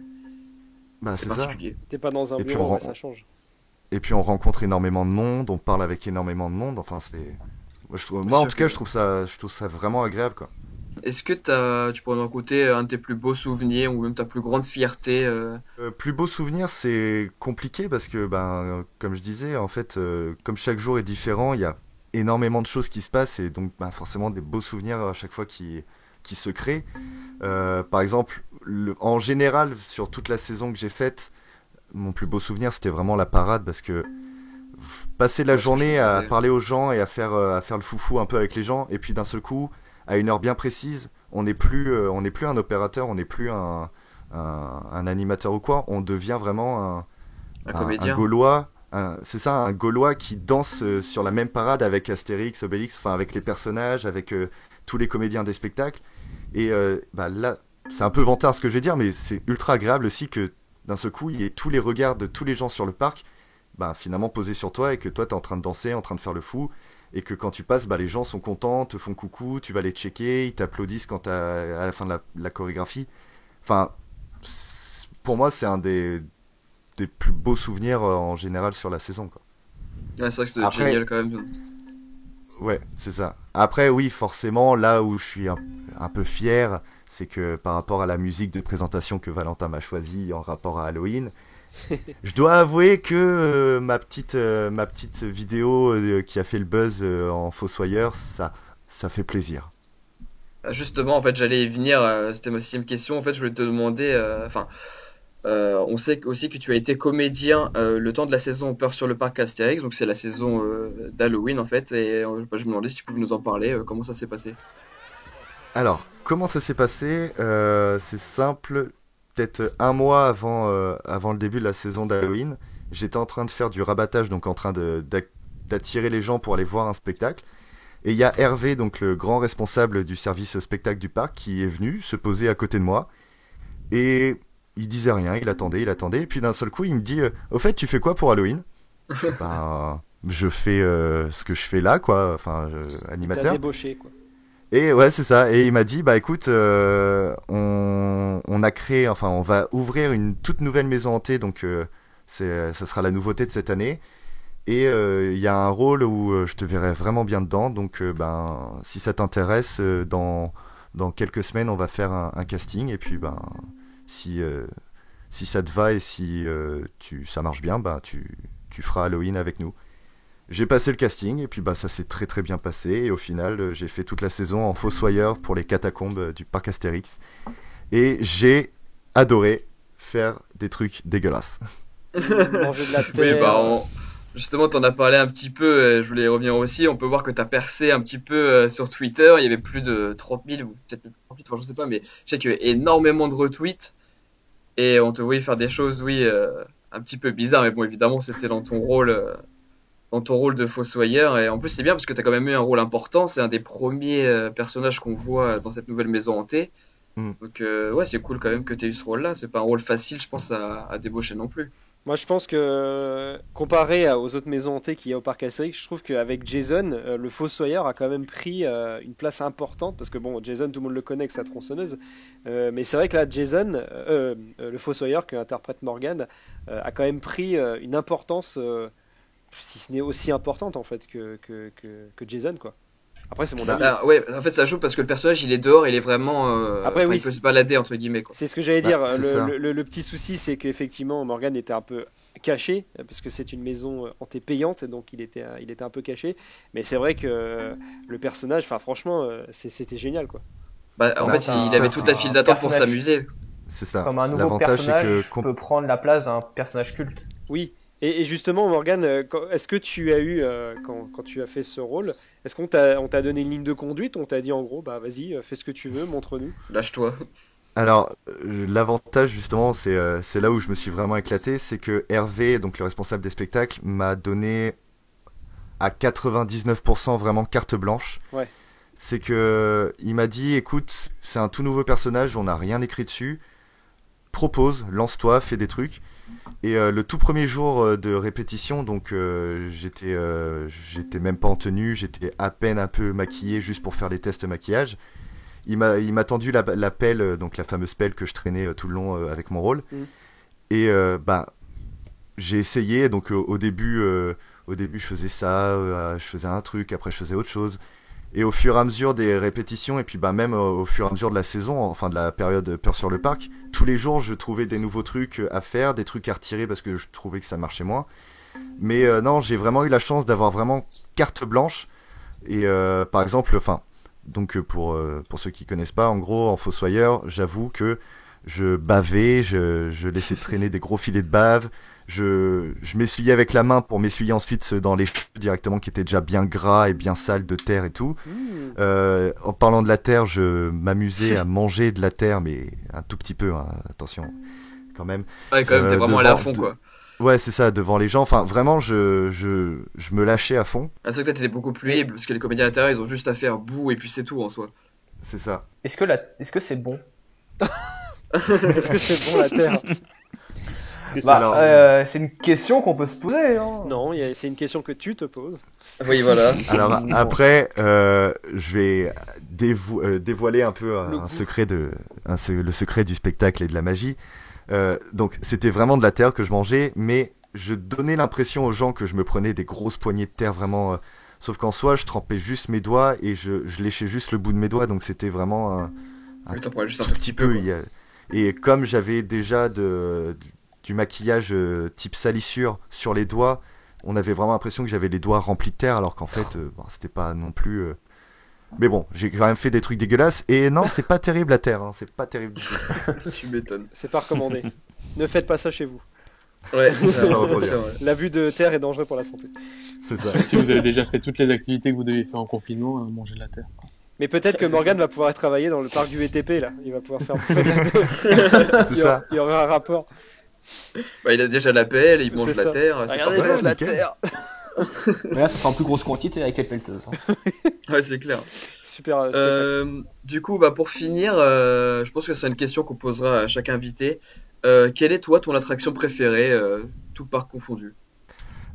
Bah c'est ça. particulier. T'es pas dans un Et puis, bureau, ouais, ça change. Et puis on rencontre énormément de monde, on parle avec énormément de monde, enfin c'est... Moi en tout cas je trouve ça vraiment agréable quoi. Est-ce que tu pourrais nous raconter un de tes plus beaux souvenirs ou même ta plus grande fierté Plus beau souvenir, c'est compliqué parce que, ben, comme je disais, en fait, comme chaque jour est différent, il y a énormément de choses qui se passent et donc ben, forcément des beaux souvenirs à chaque fois qui se créent. Par exemple, en général, sur toute la saison que j'ai faite, mon plus beau souvenir, c'était vraiment la parade parce que passer la journée à parler aux gens et à faire le foufou un peu avec les gens et puis d'un seul coup, à une heure bien précise, on n'est plus un opérateur, on n'est plus un animateur ou quoi, on devient vraiment comédien. un Gaulois, c'est ça, un Gaulois qui danse sur la même parade avec Astérix, Obélix, enfin avec les personnages, avec tous les comédiens des spectacles. Et bah, là, c'est un peu vantard ce que je vais dire, mais c'est ultra agréable aussi que d'un seul coup, il y ait tous les regards de tous les gens sur le parc, bah, finalement posés sur toi et que toi, t'es en train de danser, en train de faire le fou. Et que quand tu passes, bah, les gens sont contents, te font coucou, tu vas les checker, ils t'applaudissent quand à la fin de la chorégraphie. Enfin, pour moi, c'est un des plus beaux souvenirs en général sur la saison, quoi. Ouais, c'est vrai que c'est génial quand même. Ouais, c'est ça. Après, oui, forcément, là où je suis un peu fier, c'est que par rapport à la musique de présentation que Valentin m'a choisie en rapport à Halloween, je dois avouer que ma petite vidéo qui a fait le buzz en Fossoyeur, ça fait plaisir. Justement, en fait, j'allais y venir. C'était ma 6e question. En fait, je voulais te demander. On sait aussi que tu as été comédien le temps de la saison Peur sur le parc Astérix, donc c'est la saison d'Halloween en fait. Et je me demandais si tu pouvais nous en parler. Comment ça s'est passé? Alors, comment ça s'est passé? C'est simple. Peut-être un mois avant le début de la saison d'Halloween, j'étais en train de faire du rabattage, donc en train d'attirer les gens pour aller voir un spectacle. Et il y a Hervé, donc le grand responsable du service spectacle du parc, qui est venu se poser à côté de moi. Et il disait rien, il attendait. Et puis d'un seul coup, il me dit au fait, tu fais quoi pour Halloween? Ben, je fais ce que je fais là, quoi. Enfin, animateur. T'as débauché, quoi. Et ouais, c'est ça. Et il m'a dit, bah écoute, on a créé, enfin, on va ouvrir une toute nouvelle maison hantée, donc ça sera la nouveauté de cette année. Et il y a un rôle où je te verrai vraiment bien dedans. Donc, ben, si ça t'intéresse, dans quelques semaines, on va faire un casting. Et puis, ben, si ça te va et si ça marche bien, ben, tu feras Halloween avec nous. J'ai passé le casting et puis bah ça s'est très très bien passé et au final j'ai fait toute la saison en fossoyeur pour les catacombes du parc Astérix et j'ai adoré faire des trucs dégueulasses. Manger de la terre. Oui, bah justement t'en as parlé un petit peu, je voulais y revenir aussi. On peut voir que t'as percé un petit peu sur Twitter. Il y avait plus de 30 000 ou peut-être 30 000, enfin, je sais pas, mais je sais qu'il y avait énormément de retweets et on te voyait faire des choses, oui, un petit peu bizarres, mais bon, évidemment c'était dans ton rôle de fossoyeur. Et en plus c'est bien parce que t'as quand même eu un rôle important, c'est un des premiers personnages qu'on voit dans cette nouvelle maison hantée. Donc ouais, c'est cool quand même que t'aies eu ce rôle-là. C'est pas un rôle facile, je pense, à débaucher non plus. Moi, je pense que comparé aux autres maisons hantées qu'il y a au parc Astérix, je trouve qu'avec Jason, le Fossoyeur a quand même pris une place importante parce que bon, Jason, tout le monde le connaît avec sa tronçonneuse, mais c'est vrai que là, Jason, le Fossoyeur que interprète Morgan, a quand même pris une importance, si ce n'est aussi importante en fait que Jason, quoi. Après, c'est mon avis. Ouais, en fait, ça joue parce que le personnage il est dehors, il est vraiment. Après, oui, il peut se balader entre guillemets, quoi. C'est ce que j'allais dire. c'est ça. Le petit souci, c'est qu'effectivement, Morgan était un peu caché parce que c'est une maison hantée payante, donc il était un peu caché. Mais c'est vrai que le personnage, enfin, franchement, c'était génial, quoi. Bah, en fait, il avait toute la file d'attente pour s'amuser. C'est ça. Comme un nouveau L'avantage, c'est personnage que peut prendre la place d'un personnage culte. Oui. Et justement, Morgan, est-ce que tu as eu, quand tu as fait ce rôle, est-ce qu'on t'a donné une ligne de conduite? On t'a dit en gros, bah vas-y, fais ce que tu veux, montre-nous. Lâche-toi. Alors, l'avantage justement, c'est là où je me suis vraiment éclaté, c'est que Hervé, donc le responsable des spectacles, m'a donné à 99% vraiment carte blanche. Ouais. C'est que il m'a dit, écoute, c'est un tout nouveau personnage, on n'a rien écrit dessus, propose, lance-toi, fais des trucs. Et le tout premier jour de répétition, donc j'étais même pas en tenue, j'étais à peine un peu maquillé juste pour faire les tests maquillage. Il m'a tendu la pelle, donc la fameuse pelle que je traînais tout le long avec mon rôle. Et bah j'ai essayé, donc au début je faisais ça, je faisais un truc, après je faisais autre chose. Et au fur et à mesure des répétitions, et puis bah même au fur et à mesure de la saison, enfin de la période Peur sur le parc, tous les jours je trouvais des nouveaux trucs à faire, des trucs à retirer parce que je trouvais que ça marchait moins. Mais non, j'ai vraiment eu la chance d'avoir vraiment carte blanche. Et par exemple, enfin, donc pour ceux qui connaissent pas, en gros en Fossoyeur, j'avoue que je bavais, je laissais traîner des gros filets de bave. Je m'essuyais avec la main pour m'essuyer ensuite dans les cheveux directement qui étaient déjà bien gras et bien sales de terre et tout. En parlant de la terre, je m'amusais à manger de la terre, mais un tout petit peu, hein, attention, quand même. Ouais, quand même, t'es vraiment allé à fond, quoi. Ouais, c'est ça, devant les gens. Enfin, vraiment, je me lâchais à fond. Ah, c'est vrai que toi, t'étais beaucoup plus libre, parce que les comédiens à l'intérieur, ils ont juste à faire boue et puis c'est tout en soi. C'est ça. Est-ce que c'est bon? Est-ce que c'est bon la terre? C'est une question qu'on peut se poser. Hein. Non, c'est une question que tu te poses. Oui, voilà. Alors après, je vais dévoiler un peu un secret le secret du spectacle et de la magie. Donc c'était vraiment de la terre que je mangeais, mais je donnais l'impression aux gens que je me prenais des grosses poignées de terre vraiment. Sauf qu'en soi, je trempais juste mes doigts et je léchais juste le bout de mes doigts, donc c'était vraiment juste un tout petit peu. Et comme j'avais déjà du maquillage type salissure sur les doigts, on avait vraiment l'impression que j'avais les doigts remplis de terre, alors qu'en fait, c'était pas non plus. Mais bon, j'ai quand même fait des trucs dégueulasses. Et non, c'est pas terrible la terre, hein, c'est pas terrible du tout. Tu m'étonnes. C'est pas recommandé. Ne faites pas ça chez vous. Ouais, l'abus de terre est dangereux pour la santé. C'est ça. Sauf si vous avez déjà fait toutes les activités que vous deviez faire en confinement, manger de la terre. Mais peut-être que Morgan va pouvoir travailler dans le parc du VTP là. Il va pouvoir faire bouffer de la terre. C'est ça. Il y aura un rapport. Bah, il a déjà la pelle, il mange la terre. Regardez, il mange la terre. Mais là, ça sera en plus grosse quantité avec les pelleteuses. Hein. Ouais, c'est clair. Super. Du coup, bah, pour finir, je pense que c'est une question qu'on posera à chaque invité. Quelle est, toi, ton attraction préférée, tout parc confondu?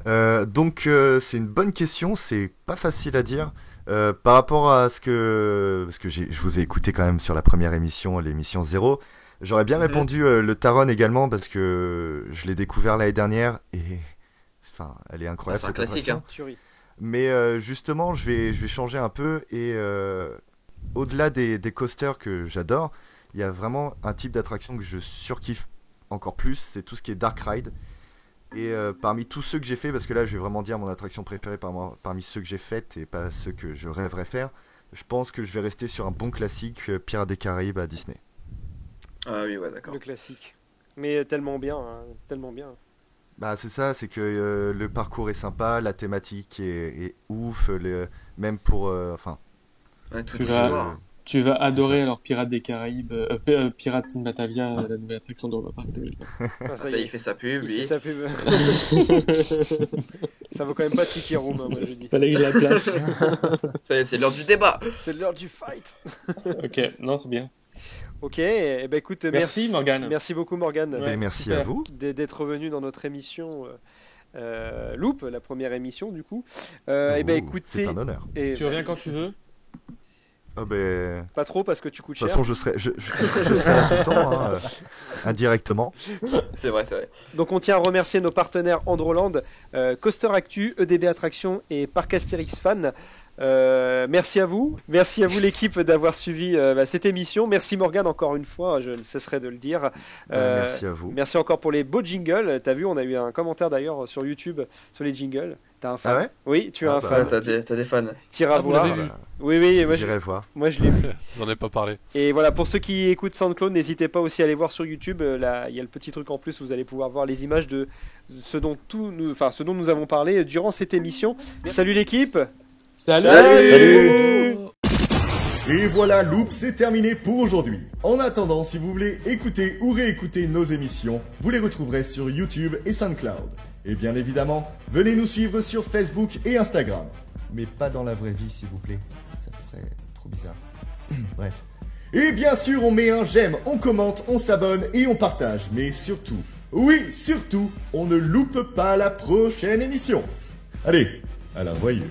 Donc, c'est une bonne question, c'est pas facile à dire. Par rapport à ce que... Parce que je vous ai écouté quand même sur la première émission, l'émission 0. J'aurais bien répondu le Taron également parce que je l'ai découvert l'année dernière et enfin elle est incroyable. C'est un classique, hein. Mais justement je vais changer un peu et au-delà des coasters que j'adore, il y a vraiment un type d'attraction que je surkiffe encore plus, c'est tout ce qui est dark ride. Et parmi tous ceux que j'ai fait, parce que là je vais vraiment dire mon attraction préférée parmi ceux que j'ai faites et pas ceux que je rêverais faire, je pense que je vais rester sur un bon classique Pirates des Caraïbes à Disney. Ah oui, ouais, d'accord. Le classique. Mais tellement bien, hein, tellement bien. Bah c'est ça, c'est que le parcours est sympa, la thématique est ouf, même pour... enfin... Ouais, tu vas adorer alors Pirates des Caraïbes, Pirates in Batavia, la nouvelle attraction de Europa Park. Ça y est, il fait sa pub, lui. Il fait sa pub. Ça vaut quand même pas Tiki Room, moi je dis. Fallait que je la place. Ça y est, c'est l'heure du débat. C'est l'heure du fight. Ok, non, c'est bien. Ok, eh ben écoute, Merci, Morgane. Merci beaucoup Morgane. Ouais, merci à vous. D'être venu dans notre émission Loop, la première émission du coup. Eh ben écoutez, c'est un honneur. Tu reviens quand tu veux. Ah ben... Pas trop parce que tu coûtes De toute cher. façon, je serai là tout le temps, hein, indirectement. C'est vrai, c'est vrai. Donc on tient à remercier nos partenaires Androland, Coaster Actu, EDB Attraction et Parc Astérix Fan. Merci à vous l'équipe d'avoir suivi cette émission. Merci Morgane encore une fois, je ne cesserai de le dire. Merci à vous. Merci encore pour les beaux jingles. T'as vu, on a eu un commentaire d'ailleurs sur YouTube sur les jingles. T'as un fan? Ah ouais? Oui, tu as un fan. T'as des fans. T'iras vous voir. l'avez vu? Oui, moi J'irai voir. Moi je l'ai vu. J'en ai pas parlé. Et voilà, pour ceux qui écoutent SoundCloud, n'hésitez pas aussi à aller voir sur YouTube. Là, il y a le petit truc en plus, vous allez pouvoir voir les images de ce dont nous avons parlé durant cette émission. Salut l'équipe. Salut. Et voilà, Loop, c'est terminé pour aujourd'hui. En attendant, si vous voulez écouter ou réécouter nos émissions, vous les retrouverez sur YouTube et SoundCloud. Et bien évidemment, venez nous suivre sur Facebook et Instagram. Mais pas dans la vraie vie, s'il vous plaît. Ça ferait trop bizarre. Bref. Et bien sûr, on met un j'aime, on commente, on s'abonne et on partage. Mais surtout, oui, surtout, on ne loupe pas la prochaine émission. Allez, à la voyure.